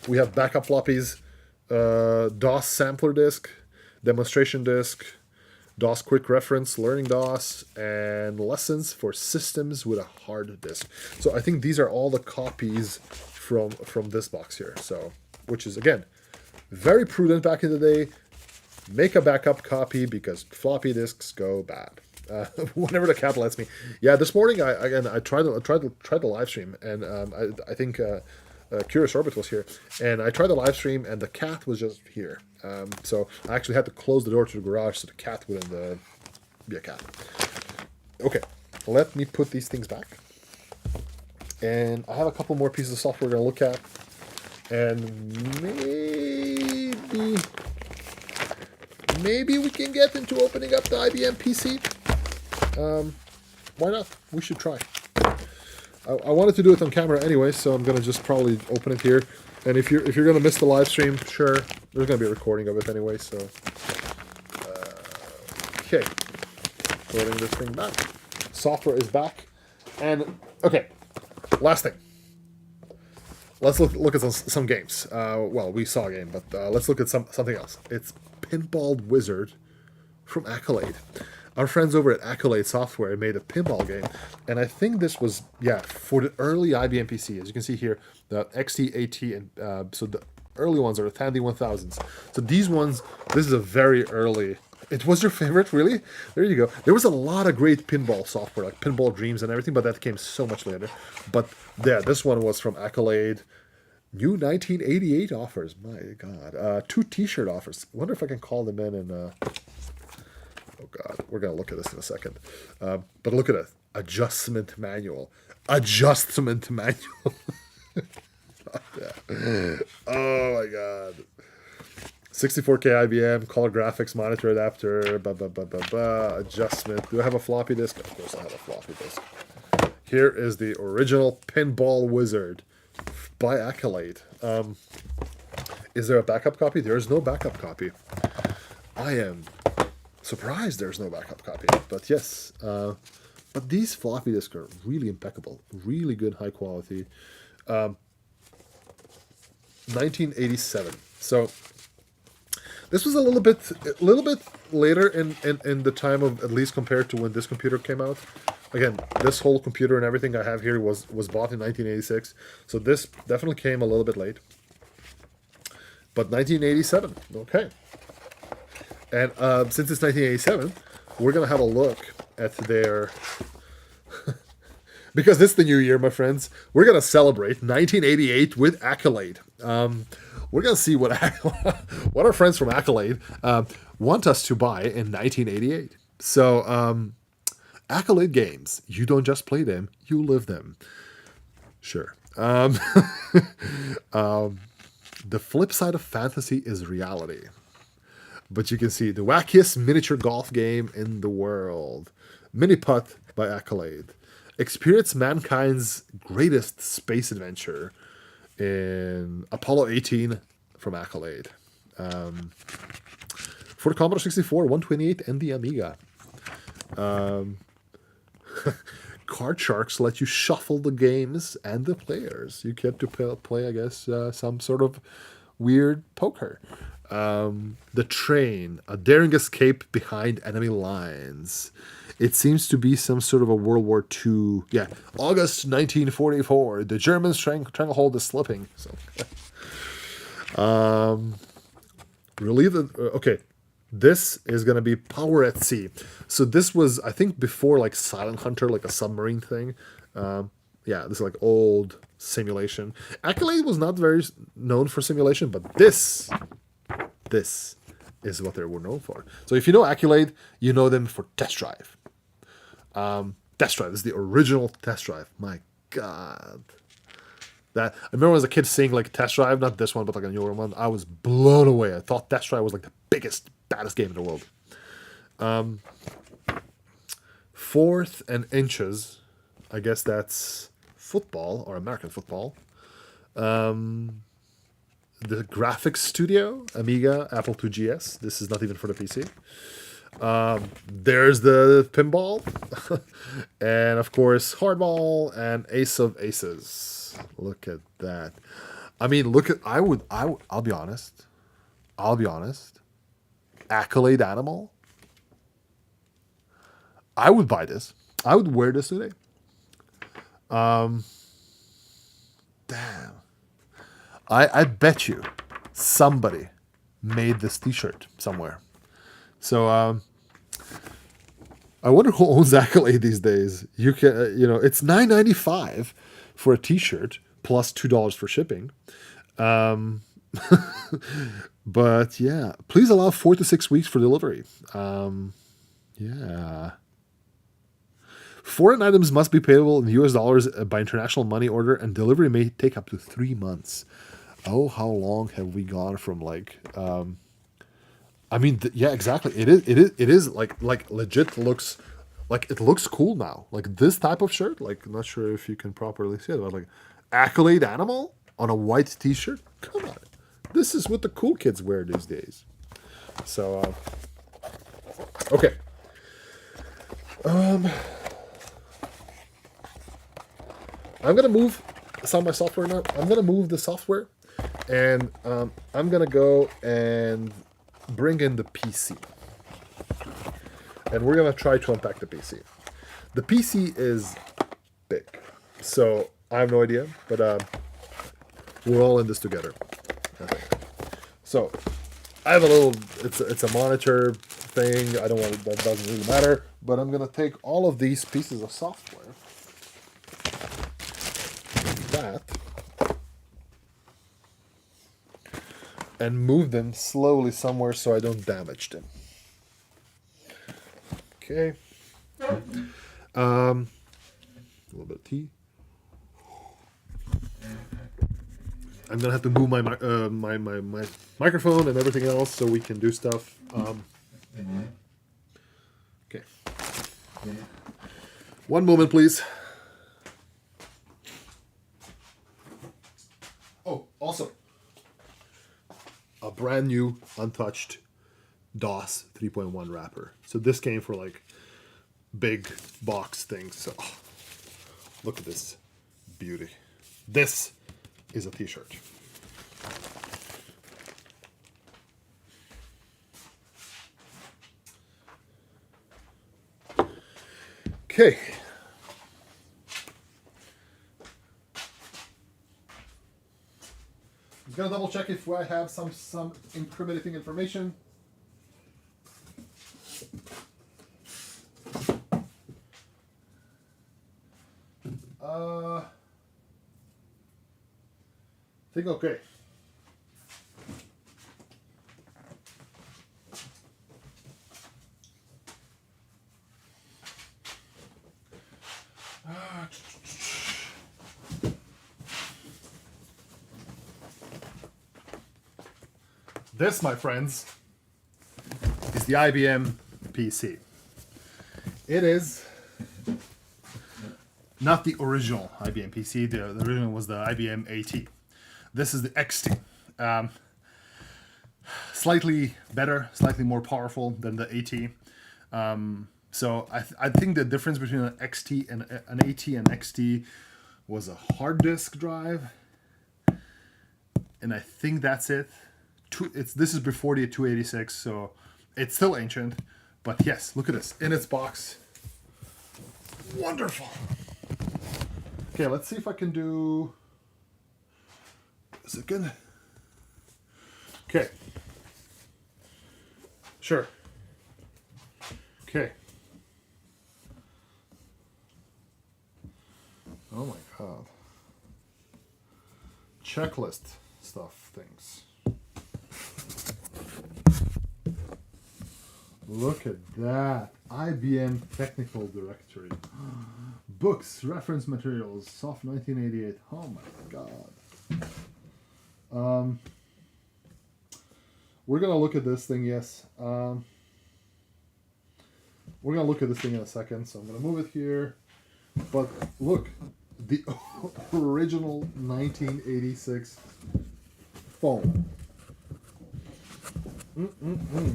we have backup floppies, DOS sampler disk, demonstration disk, DOS quick reference, learning DOS, and lessons for systems with a hard disk. So I think these are all the copies from this box here. So, which is again very prudent back in the day. Make a backup copy because floppy disks go bad. Whenever the cat lets me. Yeah, this morning I tried the live stream, and I think Curious Orbit was here, and I tried the live stream, and the cat was just here. So I actually had to close the door to the garage so the cat wouldn't be a cat. Okay, let me put these things back. And I have a couple more pieces of software we're going to look at. And maybe we can get into opening up the IBM PC. Why not? We should try. I wanted to do it on camera anyway, so I'm gonna just probably open it here. And if you're gonna miss the live stream, sure, there's gonna be a recording of it anyway. So, okay, putting this thing back. Software is back, and okay, last thing. Let's look at some games. Well, we saw a game, but let's look at something else. It's Pinball Wizard from Accolade. our friends over at Accolade Software made a pinball game, and I think this was for the early IBM PC. As you can see here, the XT, AT, and so the early ones are the Tandy 1000s. So these ones, this is a very early. It was your favorite, really? There you go. There was a lot of great pinball software, like Pinball Dreams and everything, but that came so much later. But yeah, this one was from Accolade. New 1988 offers. My God. 2 T-shirt offers. I wonder if I can call them in and... oh, God. We're going to look at this in a second. But look at it. Adjustment manual. Adjustment manual. Yeah. Oh, my God. 64K IBM, color graphics, monitor adapter, adjustment. Do I have a floppy disk? Of course I have a floppy disk. Here is the original Pinball Wizard by Accolade. Is there a backup copy? There is no backup copy. I am surprised there's no backup copy. But yes, but these floppy disks are really impeccable. Really good, high quality. 1987. So this was a little bit later in the time of, at least compared to when this computer came out. Again, this whole computer and everything I have here was bought in 1986. So this definitely came a little bit late. But 1987, okay. And since it's 1987, we're going to have a look at their... because this is the new year, my friends. We're going to celebrate 1988 with Accolade. We're going to see what our friends from Accolade want us to buy in 1988. So, Accolade games, you don't just play them, you live them. Sure. The flip side of fantasy is reality. But you can see the wackiest miniature golf game in the world. Mini Putt by Accolade. Experience mankind's greatest space adventure in Apollo 18 from Accolade. For the Commodore 64, 128, and the Amiga. Card Sharks let you shuffle the games and the players. You get to play, I guess, some sort of weird poker. The Train, a daring escape behind enemy lines. It seems to be some sort of a World War II. Yeah, August 1944. The Germans stranglehold is slipping. So, relieve the... Okay, this is going to be Power at Sea. So this was, I think, before like Silent Hunter, like a submarine thing. Yeah, this is like old simulation. Accolade was not very known for simulation, but this is what they were known for. So if you know Accolade, you know them for Test Drive. Test Drive is the original Test Drive. My God. That I remember as a kid seeing like Test Drive, not this one, but like a newer one. I was blown away. I thought Test Drive was like the biggest, baddest game in the world. 4th and Inches. I guess that's football or American football. The Graphics Studio, Amiga, Apple IIgs. This is not even for the PC. There's the Pinball. And of course, Hardball and Ace of Aces. Look at that. I mean, look at, I'll be honest. Accolade Animal. I would buy this. I would wear this today. Damn. I bet you somebody made this t-shirt somewhere. So, I wonder who owns Accolade these days. You can, it's $9.95 for a t-shirt plus $2 for shipping. But yeah, please allow 4 to 6 weeks for delivery. Yeah. Foreign items must be payable in US dollars by international money order, and delivery may take up to 3 months. Oh, how long have we gone from like? I mean, yeah, exactly. It is like legit looks like it looks cool now. Like this type of shirt. Like, I'm not sure if you can properly see it, but like Accolade Animal on a white T-shirt. Come on, this is what the cool kids wear these days. So, okay. I'm gonna move some of my software now. I'm gonna move the software, and I'm gonna go and bring in the PC. and we're gonna try to unpack the PC. The PC is big, so I have no idea, but we're all in this together, I think. So I have a little. It's a monitor thing. I don't want. That doesn't really matter. But I'm gonna take all of these pieces of software, that, and move them slowly somewhere so I don't damage them. Okay. A little bit of tea. I'm gonna have to move my my microphone and everything else so we can do stuff. Okay. One moment, please. Oh, also, a brand new, untouched DOS 3.1 wrapper. So this came for like big box things. So look at this beauty. This is a t-shirt. Okay. I'm gonna double check if I have some incriminating information. I think okay. This, my friends, is the IBM PC. It is not the original IBM PC. The original was the IBM AT. This is the XT. Slightly better, slightly more powerful than the AT. So I think the difference between an XT and an AT and XT was a hard disk drive. And I think that's it. This is before the 286, so it's still ancient. But yes, look at this in its box. Wonderful. Okay, let's see if I can do. Is it good? Okay. Sure. Okay. Oh my god. Checklist stuff things. Look at that. IBM Technical Directory. Books, reference materials, soft 1988. Oh my god. We're gonna look at this thing, yes. We're gonna look at this thing in a second, so I'm gonna move it here. But look, the original 1986 phone.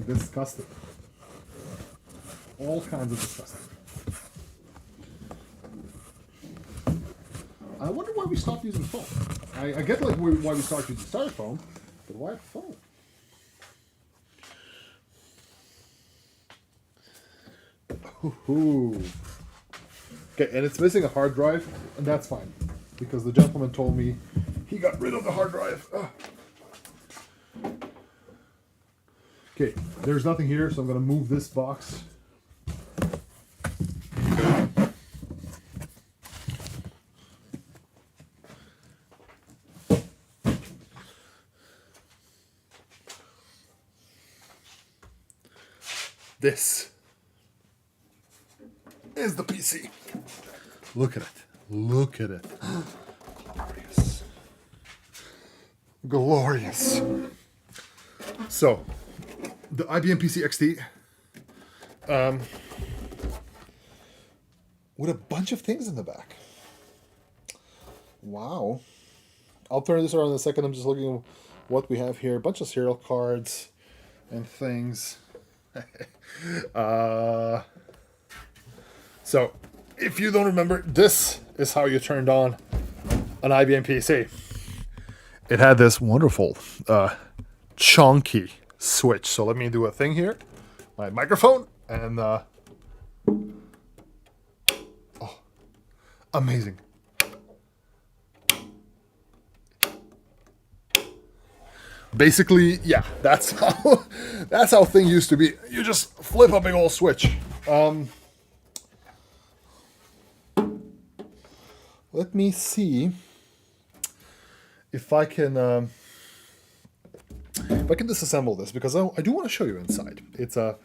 Disgusting. All kinds of disgusting. I wonder why we stopped using phone. I get like why we started using styrofoam, but why phone? Ooh. Okay, and it's missing a hard drive, and that's fine, because the gentleman told me he got rid of the hard drive. Okay, there's nothing here, so I'm going to move this box. This is the PC. Look at it. Look at it. Glorious. Glorious. So, the IBM PC XT, with a bunch of things in the back. Wow. I'll turn this around in a second. I'm just looking at what we have here. A bunch of serial cards and things. So, if you don't remember, this is how you turned on an IBM PC. It had this wonderful, chunky switch. So let me do a thing here. My microphone, and Amazing. Basically, yeah, that's how thing used to be. You just flip a big old switch. Let me see if I can disassemble this, because I do want to show you inside. It's the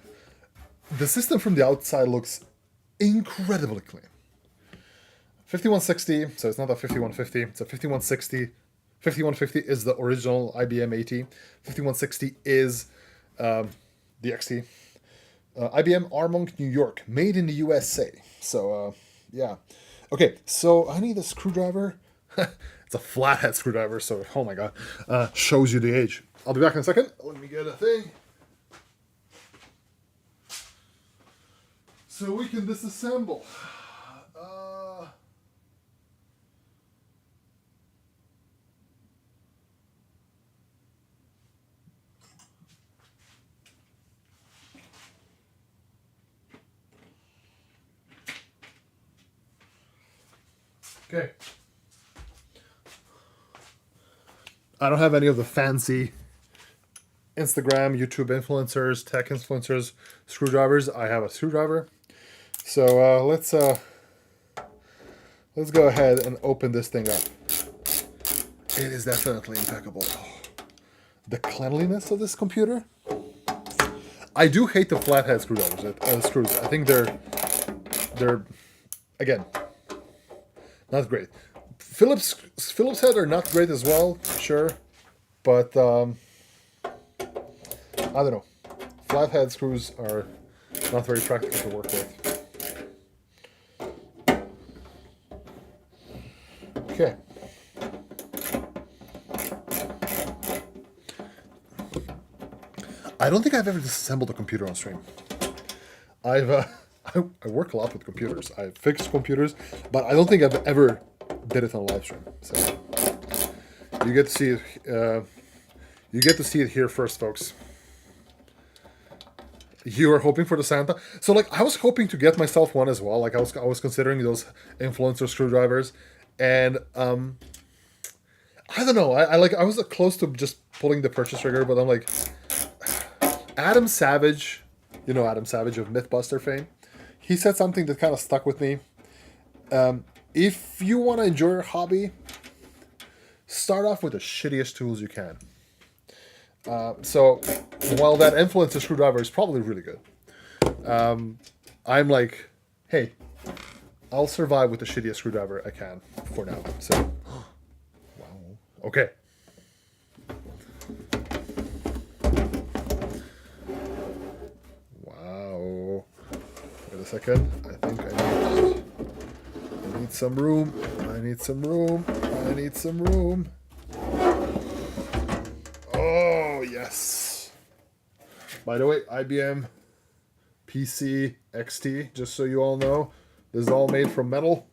system from the outside looks incredibly clean. 5160, so it's not a 5150, it's a 5160. 5150 is the original IBM AT. 5160 is the XT. IBM Armonk, New York, made in the USA. So, yeah. Okay, so I need a screwdriver. It's a flathead screwdriver, so, oh my god. Shows you the age. I'll be back in a second. Let me get a thing. So we can disassemble. Okay. I don't have any of the fancy Instagram, YouTube influencers, tech influencers, screwdrivers. I have a screwdriver. So let's go ahead and open this thing up. It is definitely impeccable. Oh, the cleanliness of this computer. I do hate the flathead screwdrivers. Screws. I think they're again not great. Phillips head are not great as well, sure, but I don't know. Flathead screws are not very practical to work with. Okay. I don't think I've ever disassembled a computer on stream. I work a lot with computers. I've fixed computers, but I don't think I've ever did it on live stream. So you get to see it. You get to see it here first, folks. You were hoping for the Santa, so like I was hoping to get myself one as well. Like I was considering those influencer screwdrivers, and I don't know. I was close to just pulling the purchase trigger, but I'm like, Adam Savage, you know Adam Savage of Mythbuster fame. He said something that kind of stuck with me. If you want to enjoy your hobby, start off with the shittiest tools you can. So while that influencer screwdriver is probably really good, I'm like, hey, I'll survive with the shittiest screwdriver I can for now. So, wow. Okay. Wow. Wait a second. I think I need some room. I need some room. I need some room. Oh, yes. By the way, IBM PC XT, just so you all know, this is all made from metal.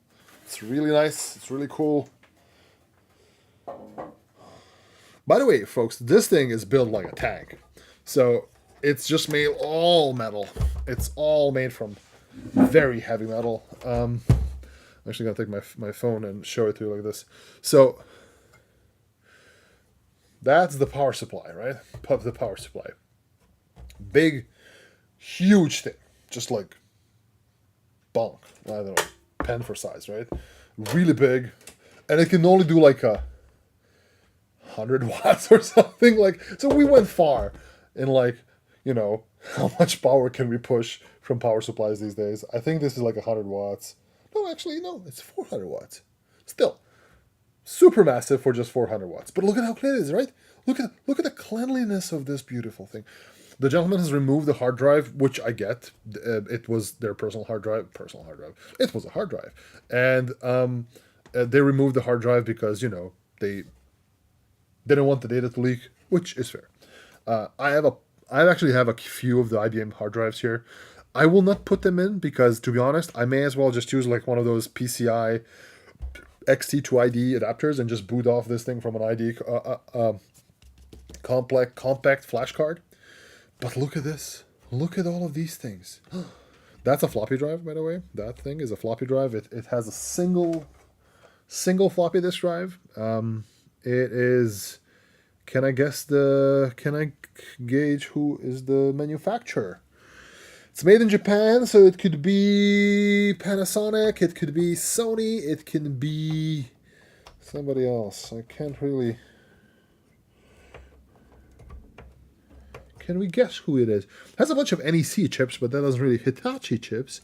It's really nice. It's really cool. By the way, folks, this thing is built like a tank. So it's just made all metal. It's all made from very heavy metal. I'm actually going to take my phone and show it to you like this. So that's the power supply, right? The power supply. Big, huge thing. Just like bonk. I don't know. Pen for size, right? Really big. And it can only do like 100 watts or something. Like, so we went far in like, you know, how much power can we push from power supplies these days? I think this is like 100 watts. No, actually, no. It's 400 watts. Still. Super massive for just 400 watts. But look at how clean it is, right? Look at the cleanliness of this beautiful thing. The gentleman has removed the hard drive, which I get. It was their personal hard drive. It was a hard drive. And they removed the hard drive because, you know, they didn't want the data to leak, which is fair. I actually have a few of the IBM hard drives here. I will not put them in because, to be honest, I may as well just use like one of those PCI XT to ID adapters and just boot off this thing from an ID compact flash card. But look at this. Look at all of these things. That's a floppy drive, by the way. That thing is a floppy drive. It has a single floppy disk drive. It is. Can I guess the? Can I gauge who is the manufacturer? It's made in Japan, so it could be Panasonic. It could be Sony. It can be somebody else. I can't really. Can we guess who it is? It has a bunch of NEC chips, but that doesn't really Hitachi chips.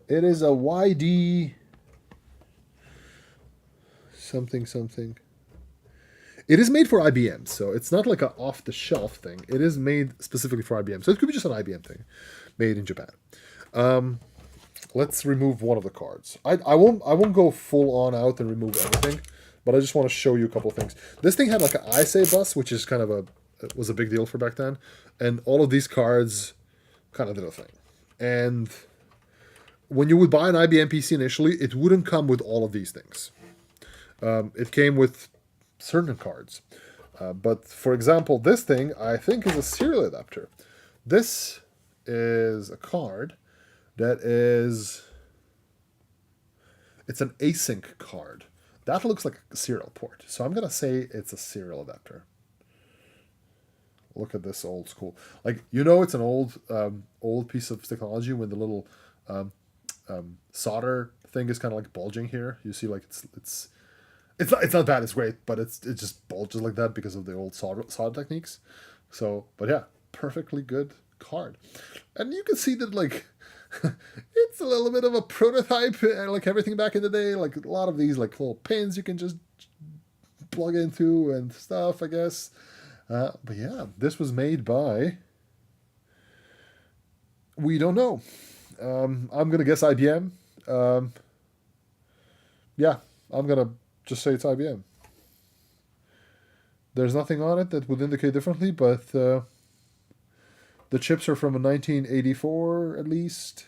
It is a YD something something. It is made for IBM, so it's not like an off-the-shelf thing. It is made specifically for IBM, so it could be just an IBM thing, made in Japan. Let's remove one of the cards. I won't go full on out and remove everything, but I just want to show you a couple of things. This thing had like an ISA bus, which is kind of was a big deal for back then, and all of these cards kind of did a thing. And when you would buy an IBM PC initially, it wouldn't come with all of these things. It came with certain cards. But for example, this thing I think is a serial adapter. This is a card that is, it's an async card. That looks like a serial port. So I'm going to say it's a serial adapter. Look at this old school. Like, you know, it's an old piece of technology when the little solder thing is kind of like bulging here. You see, like it's not bad, it's great, but it just bulges like that because of the old solder techniques. So, but yeah, perfectly good card. And you can see that, like, it's a little bit of a prototype, like everything back in the day. Like, a lot of these, like, little pins you can just plug into and stuff, I guess. But yeah, this was made by, we don't know. I'm going to guess IBM. Yeah, I'm going to just say it's IBM. There's nothing on it that would indicate differently, but the chips are from a 1984 at least.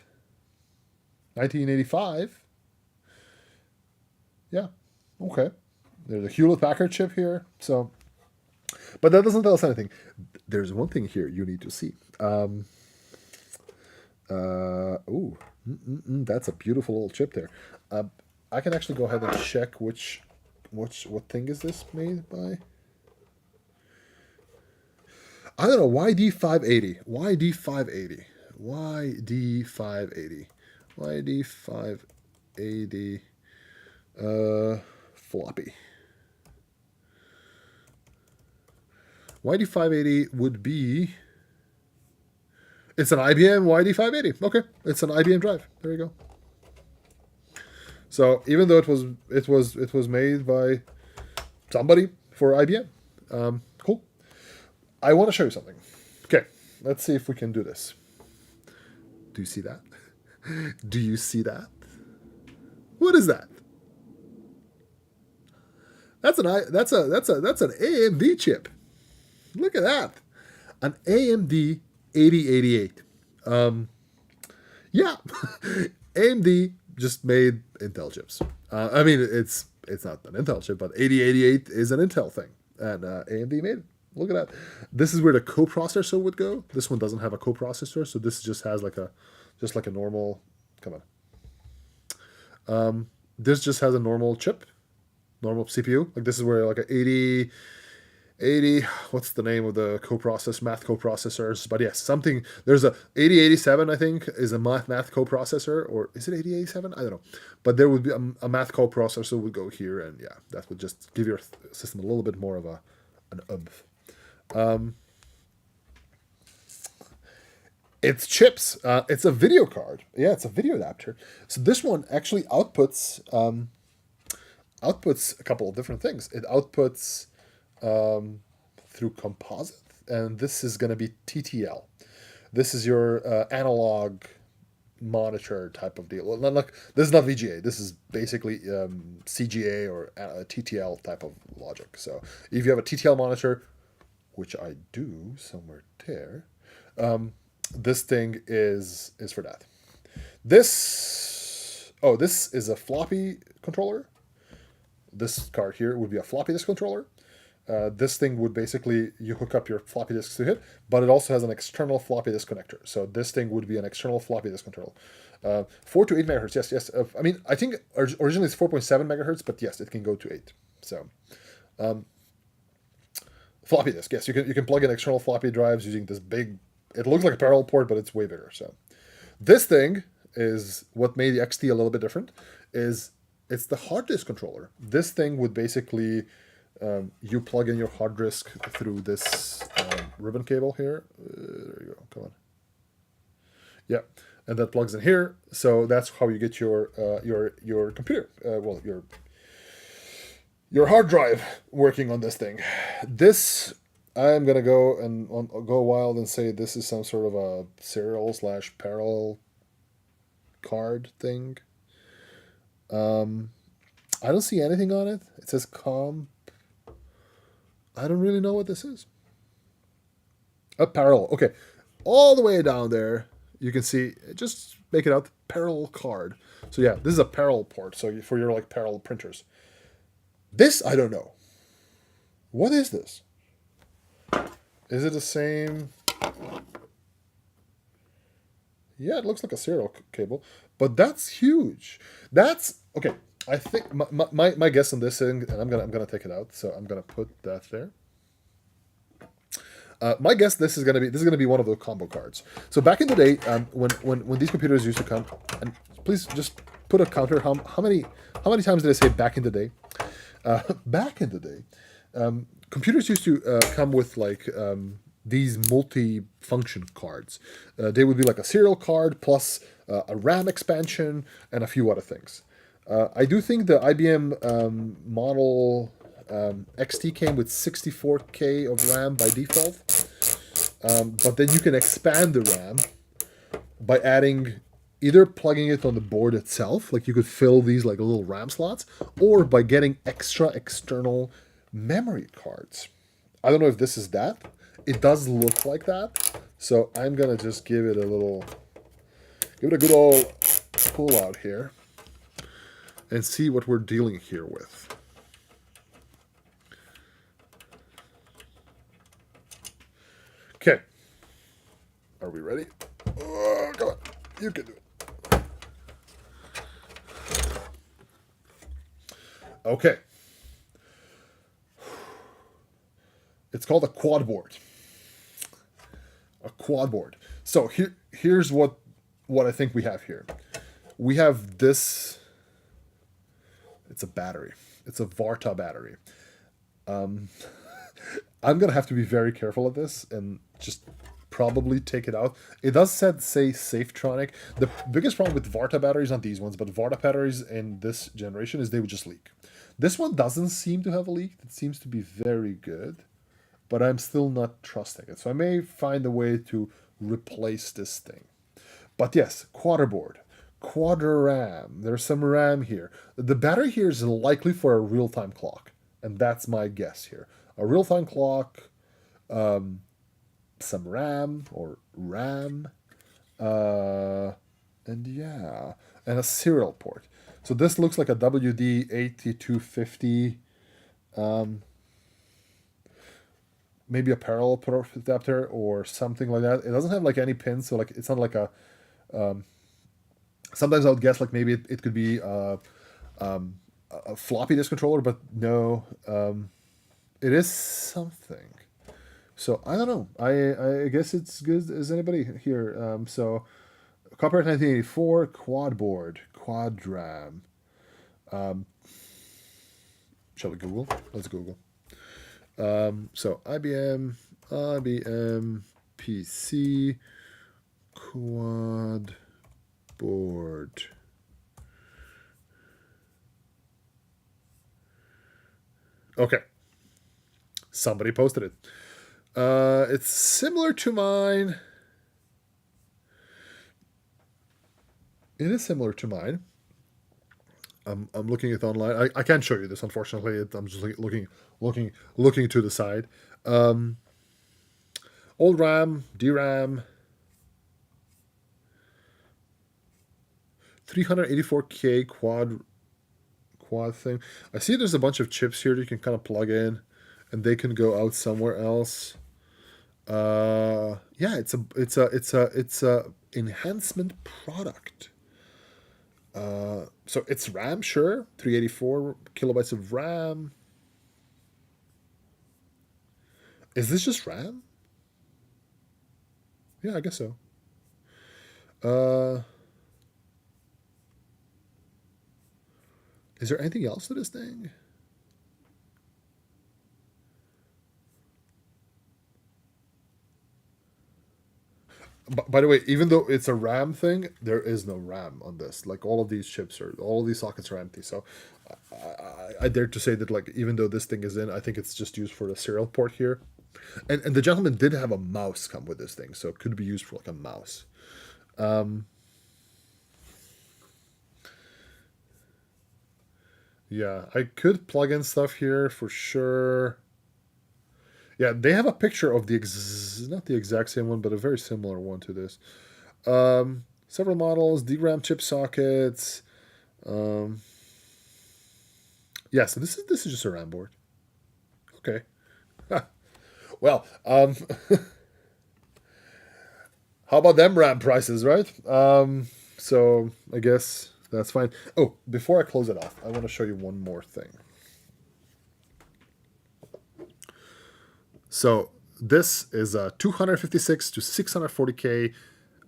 1985. Yeah, okay. There's a Hewlett-Packard chip here, so... But that doesn't tell us anything. There's one thing here you need to see. That's a beautiful little chip there. I can actually go ahead and check what thing is this made by? I don't know. YD580. YD580. YD580. YD580. Floppy. YD580 would be. It's an IBM YD580. Okay, it's an IBM drive. There you go. So even though it was made by somebody for IBM, cool. I want to show you something. Okay, let's see if we can do this. Do you see that? Do you see that? What is that? That's an AMD chip. Look at that, an AMD 8088. Yeah, AMD just made Intel chips. I mean, it's not an Intel chip, but 8088 is an Intel thing, and AMD made it. Look at that. This is where the coprocessor would go. This one doesn't have a coprocessor, so this just has like a normal. Come on. This just has a normal chip, normal CPU. Like, this is where like a 80. What's the name of the math coprocessors? But yes, something. There's a 8087, I think, is a math coprocessor, or is it 8087? I don't know. But there would be a math coprocessor would go here, and yeah, that would just give your system a little bit more of an oomph. It's chips. It's a video card. Yeah, it's a video adapter. So this one actually outputs a couple of different things. It outputs through composite, and this is going to be TTL. This is your analog monitor type of deal. Well, look, this is not VGA. This is basically CGA or TTL type of logic. So if you have a TTL monitor, which I do somewhere there, this thing is for that. This is a floppy controller. This card here would be a floppy disk controller. This thing would basically, you hook up your floppy disks to it, but it also has an external floppy disk connector. So this thing would be an external floppy disk control. 4 to 8 megahertz, yes, yes. I mean, I think originally it's 4.7 megahertz, but yes, it can go to 8. So floppy disk, yes, you can plug in external floppy drives using this big. It looks like a parallel port, but it's way bigger. So this thing is what made the XT a little bit different. It's the hard disk controller. This thing would basically you plug in your hard disk through this ribbon cable here. There you go. Come on. Yeah, and that plugs in here. So that's how you get your computer. Well, your hard drive working on this thing. This I'm gonna go wild and say this is some sort of a serial / parallel card thing. I don't see anything on it. It says COM. I don't really know what this is. A parallel. Okay, all the way down there, you can see. Just make it out. Parallel card. So yeah, this is a parallel port. So for your like parallel printers. This I don't know. What is this? Is it the same? Yeah, it looks like a serial cable, but that's huge. That's okay. I think my guess on this thing, and I'm gonna take it out. So I'm gonna put that there. My guess this is gonna be one of the combo cards. So back in the day, when these computers used to come, and please just put a counter. How many times did I say back in the day? Back in the day, computers used to come with like these multi-function cards. They would be like a serial card plus a RAM expansion and a few other things. I do think the IBM model XT came with 64K of RAM by default, but then you can expand the RAM by adding either plugging it on the board itself, like you could fill these like little RAM slots, or by getting extra external memory cards. I don't know if this is that. It does look like that, so I'm gonna just give it a good old pull out here and see what we're dealing here with. Okay, are we ready? Oh, come on, you can do it. Okay, it's called a quad board. A quad board. So here's what I think we have here. We have this. It's a battery. It's a Varta battery. I'm gonna have to be very careful of this and just probably take it out. It does say Safetronic. The biggest problem with Varta batteries, not these ones, but Varta batteries in this generation is they would just leak. This one doesn't seem to have a leak. It seems to be very good, but I'm still not trusting it. So I may find a way to replace this thing. But yes, quaderboard, quadra RAM. There's some RAM here. The battery here is likely for a real-time clock, and that's my guess here. A real-time clock, some RAM or RAM, and yeah, and a serial port. So this looks like a WD8250. Maybe a parallel port adapter or something like that. It doesn't have like any pins, so like it's not like a. Sometimes I would guess like maybe it could be a floppy disk controller, but no, it is something. So I don't know. I guess it's good as anybody here. So copyright 1984, quad board, quad RAM. Shall we Google? Let's Google. So IBM PC quad board. Okay. Somebody posted it. It's similar to mine. It is similar to mine. I'm looking at it online. I can't show you this, unfortunately. I'm just looking to the side. Old RAM, DRAM, 384K quad thing. I see there's a bunch of chips here that you can kind of plug in. and they can go out somewhere else. Yeah, it's a enhancement product. So it's RAM, sure, 384 kilobytes of RAM. Is this just RAM? Yeah, I guess so. Uh, is there anything else to this thing? By the way, even though it's a RAM thing, there is no RAM on this. Like all of these chips are, all of these sockets are empty. So I dare to say that like even though this thing is in, I think it's just used for the serial port here. And the gentleman did have a mouse come with this thing, so it could be used for like a mouse. Yeah, I could plug in stuff here for sure. Yeah, they have a picture of not the exact same one, but a very similar one to this. Several models, DRAM chip sockets. Um, yeah, so this is just a RAM board. Okay. Well, how about them RAM prices, right? So I guess that's fine. Oh, before I close it off, I want to show you one more thing. So this is a 256 to 640K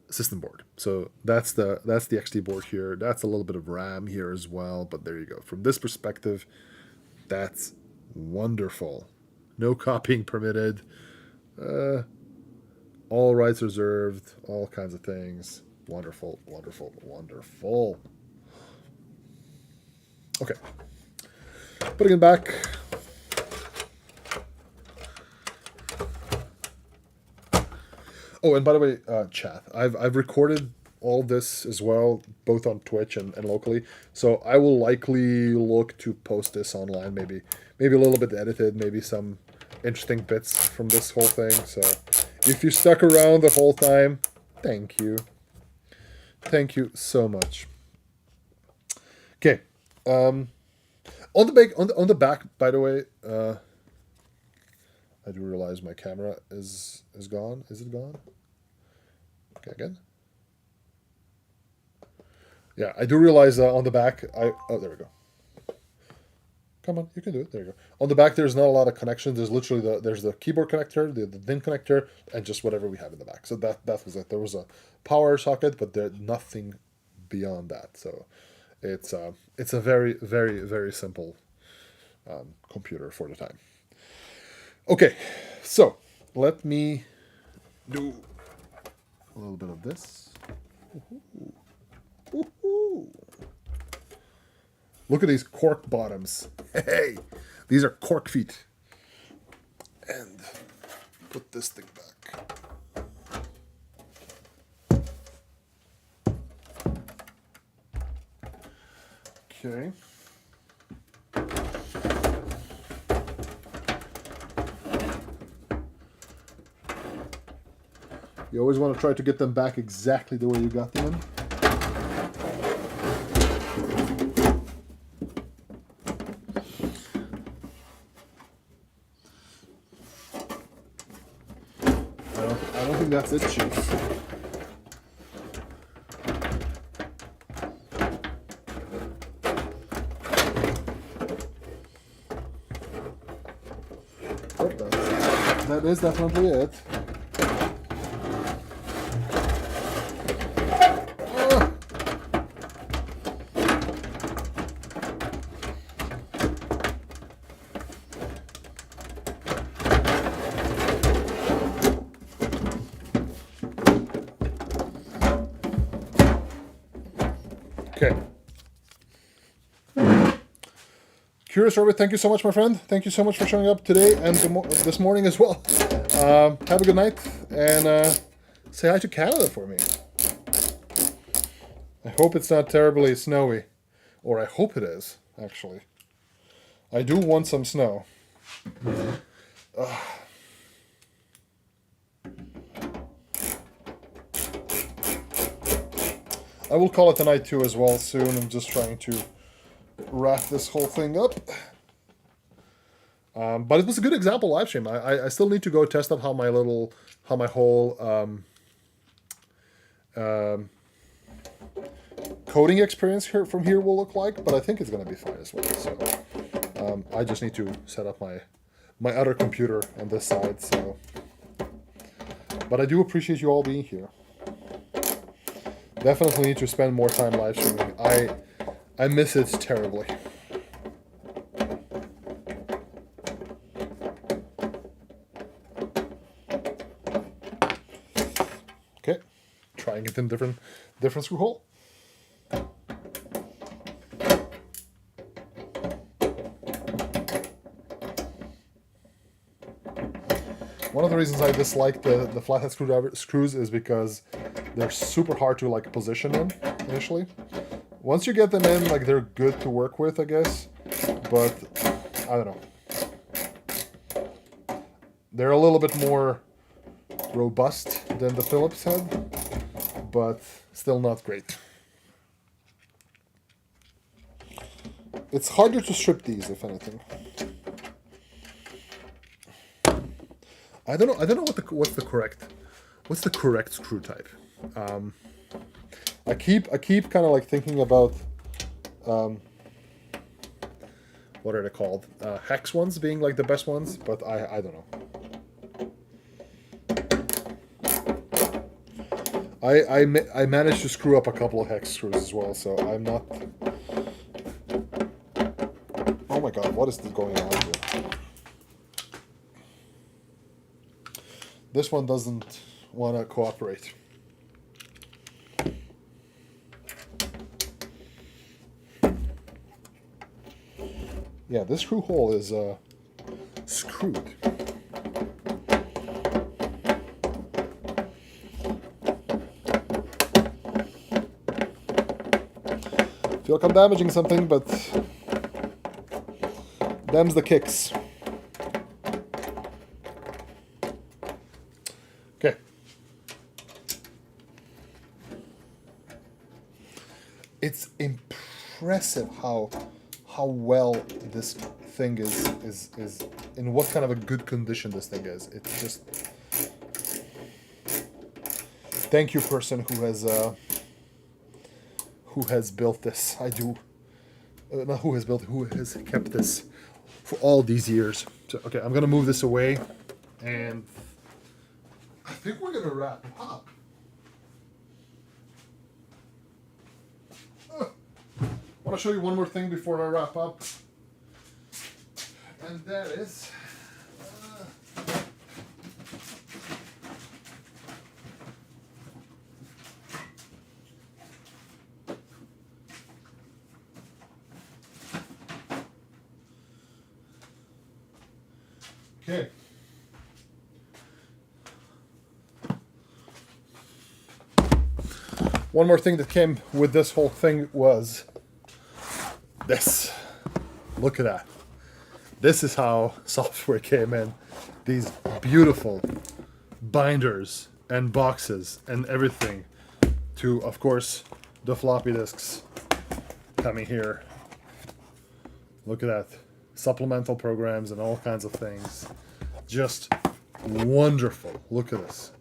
system board. So that's the XT board here. That's a little bit of RAM here as well, but there you go. From this perspective, that's wonderful. No copying permitted. All rights reserved. All kinds of things. Wonderful, wonderful, wonderful. Okay. Putting it back. Oh, and by the way, chat, I've recorded all this as well, both on Twitch and locally. So I will likely look to post this online, maybe a little bit edited, maybe some interesting bits from this whole thing. So if you stuck around the whole time, thank you. Thank you so much. Okay. On the back, by the way, I do realize my camera is gone. Is it gone? Okay, again. Yeah, I do realize on the back, oh, there we go. Come on, you can do it. There you go. On the back, there's not a lot of connections. There's literally there's the keyboard connector, the DIN connector, and just whatever we have in the back. So that was it. There was a power socket, but there's nothing beyond that. So it's a very, very, very simple computer for the time. Okay, so let me do a little bit of this. Ooh. Ooh. Look at these cork bottoms. Hey, these are cork feet. And put this thing back. Okay. You always want to try to get them back exactly the way you got them in. I don't think that's it, Chief. But that is definitely it. Okay. Curious Orbit, thank you so much, my friend. Thank you so much for showing up today and this morning as well. Have a good night and say hi to Canada for me. I hope it's not terribly snowy. Or I hope it is, actually. I do want some snow. I will call it a night too as well soon. I'm just trying to wrap this whole thing up. But it was a good example live stream. I still need to go test out how my whole coding experience from here will look like. But I think it's going to be fine as well. So I just need to set up my other computer on this side. So, but I do appreciate you all being here. Definitely need to spend more time live streaming. I miss it terribly. Okay, trying it in different screw hole. One of the reasons I dislike the flathead screws is because they're super hard to like position in initially. Once you get them in, like they're good to work with, I guess. But I don't know. They're a little bit more robust than the Phillips head, but still not great. It's harder to strip these, if anything. I don't know what's the correct screw type. I keep kind of like thinking about what are they called? Hex ones being like the best ones, but I don't know. I managed to screw up a couple of hex screws as well, so I'm not. Oh my god, what is going on here? This one doesn't want to cooperate. Yeah, this screw hole is screwed. Feel like I'm damaging something, but them's the kicks. Okay. It's impressive how well this thing is in what kind of a good condition this thing is. It's just thank you, person who has built this. I do not who has kept this for all these years. So okay, I'm gonna move this away, and I think we're gonna wrap up. I want to show you one more thing before I wrap up, and that is okay. One more thing that came with this whole thing was this. Look at that. This is how software came in. These beautiful binders and boxes and everything to, of course, the floppy disks coming here. Look at that. Supplemental programs and all kinds of things. Just wonderful. Look at this.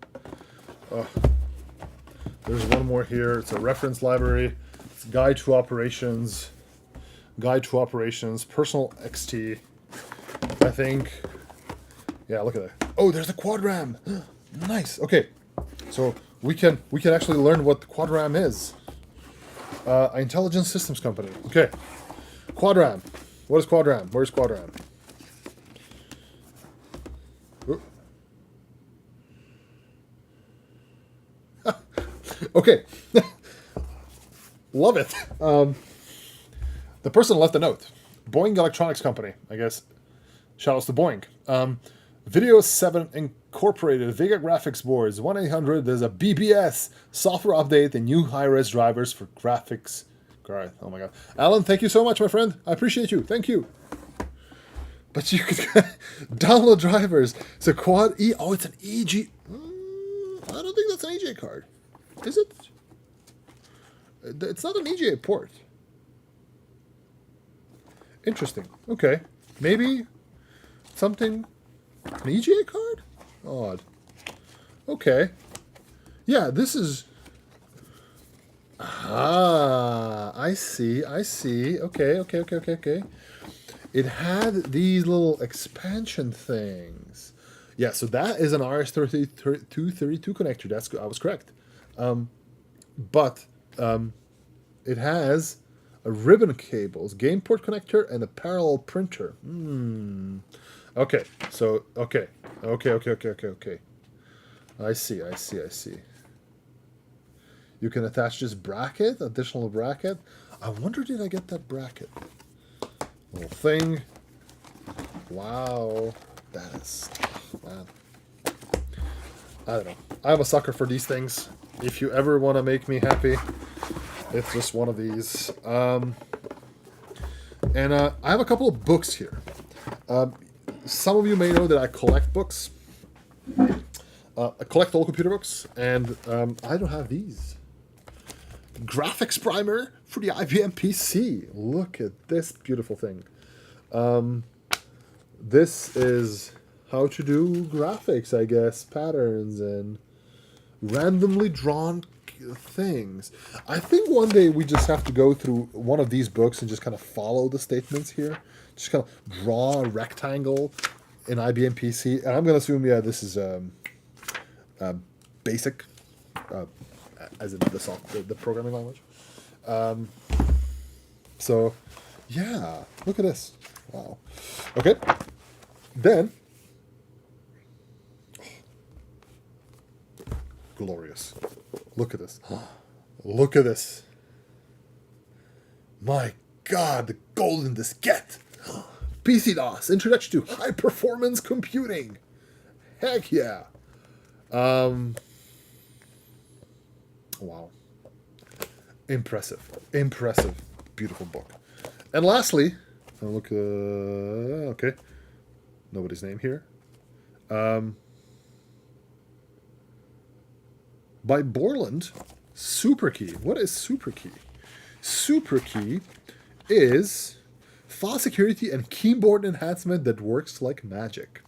There's one more here. It's a reference library. It's Guide to Operations, Personal XT. I think. Yeah, look at that. Oh, there's the quad RAM. Nice. Okay, so we can actually learn what the quad RAM is. Intelligence Systems Company. Okay, quad RAM. What is quad RAM? Where's quad RAM? Okay. Love it. The person left a note. Boeing Electronics Company, I guess. Shoutouts to Boeing. Video 7 Incorporated, Vega graphics boards, 1-800. There's a BBS software update and new high-res drivers for graphics. Alright, oh my god. Alan, thank you so much, my friend. I appreciate you. Thank you. But you could download drivers. It's a quad E. Oh, it's an EG. I don't think that's an EJ card. Is it? It's not an EJ port. Interesting. Okay. Maybe something? An EGA card? Odd. Okay. Yeah, this is... Ah, I see. Okay. It had these little expansion things. Yeah, so that is an RS-232 connector. I was correct. But it has a ribbon cables, game port connector, and a parallel printer. Okay, so, okay. I see. You can attach this bracket, additional bracket. I wonder, did I get that bracket? Little thing. Wow. That is tough, man. I don't know. I'm a sucker for these things. If you ever want to make me happy, it's just one of these. And I have a couple of books here. Some of you may know that I collect books. I collect all computer books, and I don't have these. Graphics primer for the IBM PC. Look at this beautiful thing. This is how to do graphics, I guess, patterns and randomly drawn things. I think one day we just have to go through one of these books and just kind of follow the statements here. Just kind of draw a rectangle in IBM PC. And I'm going to assume, yeah, this is BASIC, as in the programming language. So, yeah, look at this. Wow. Okay. Then, glorious. Look at this. Look at this. My God, the golden diskette. PC DOS, introduction to high performance computing. Heck yeah. Wow. Impressive. Beautiful book. And lastly, I'll look, okay. Nobody's name here. By Borland, SuperKey. What is SuperKey? SuperKey is file security and keyboard enhancement that works like magic.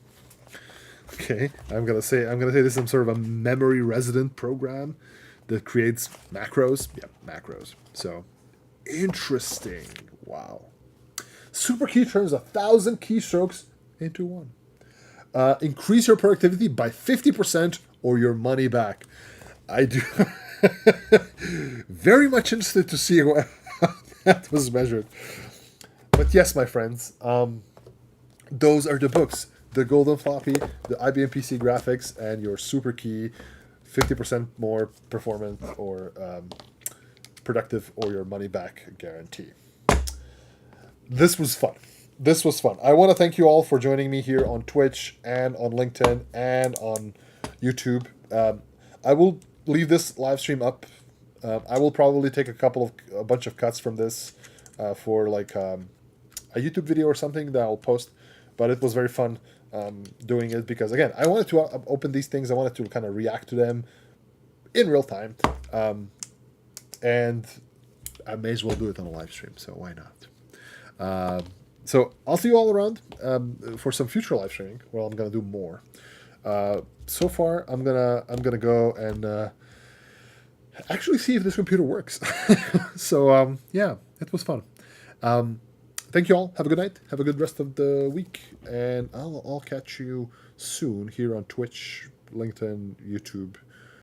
Okay, I'm gonna say this is some sort of a memory resident program that creates macros. Yeah, macros. So interesting. Wow. SuperKey turns 1,000 keystrokes into one. Increase your productivity by 50% or your money back. I do. Very much interested to see how that was measured. But yes, my friends, those are the books. The Golden Floppy, the IBM PC graphics, and your SuperKey, 50% more performant or productive or your money back guarantee. This was fun. I want to thank you all for joining me here on Twitch and on LinkedIn and on YouTube. I will leave this live stream up. I will probably take a bunch of cuts from this for like a YouTube video or something that I'll post. But it was very fun doing it because, again, I wanted to open these things. I wanted to kind of react to them in real time. And I may as well do it on a live stream, so why not? So I'll see you all around for some future live streaming. Well, I'm gonna do more. So far, I'm gonna go and actually see if this computer works. So yeah, it was fun. Thank you all. Have a good night. Have a good rest of the week, and I'll catch you soon here on Twitch, LinkedIn, YouTube.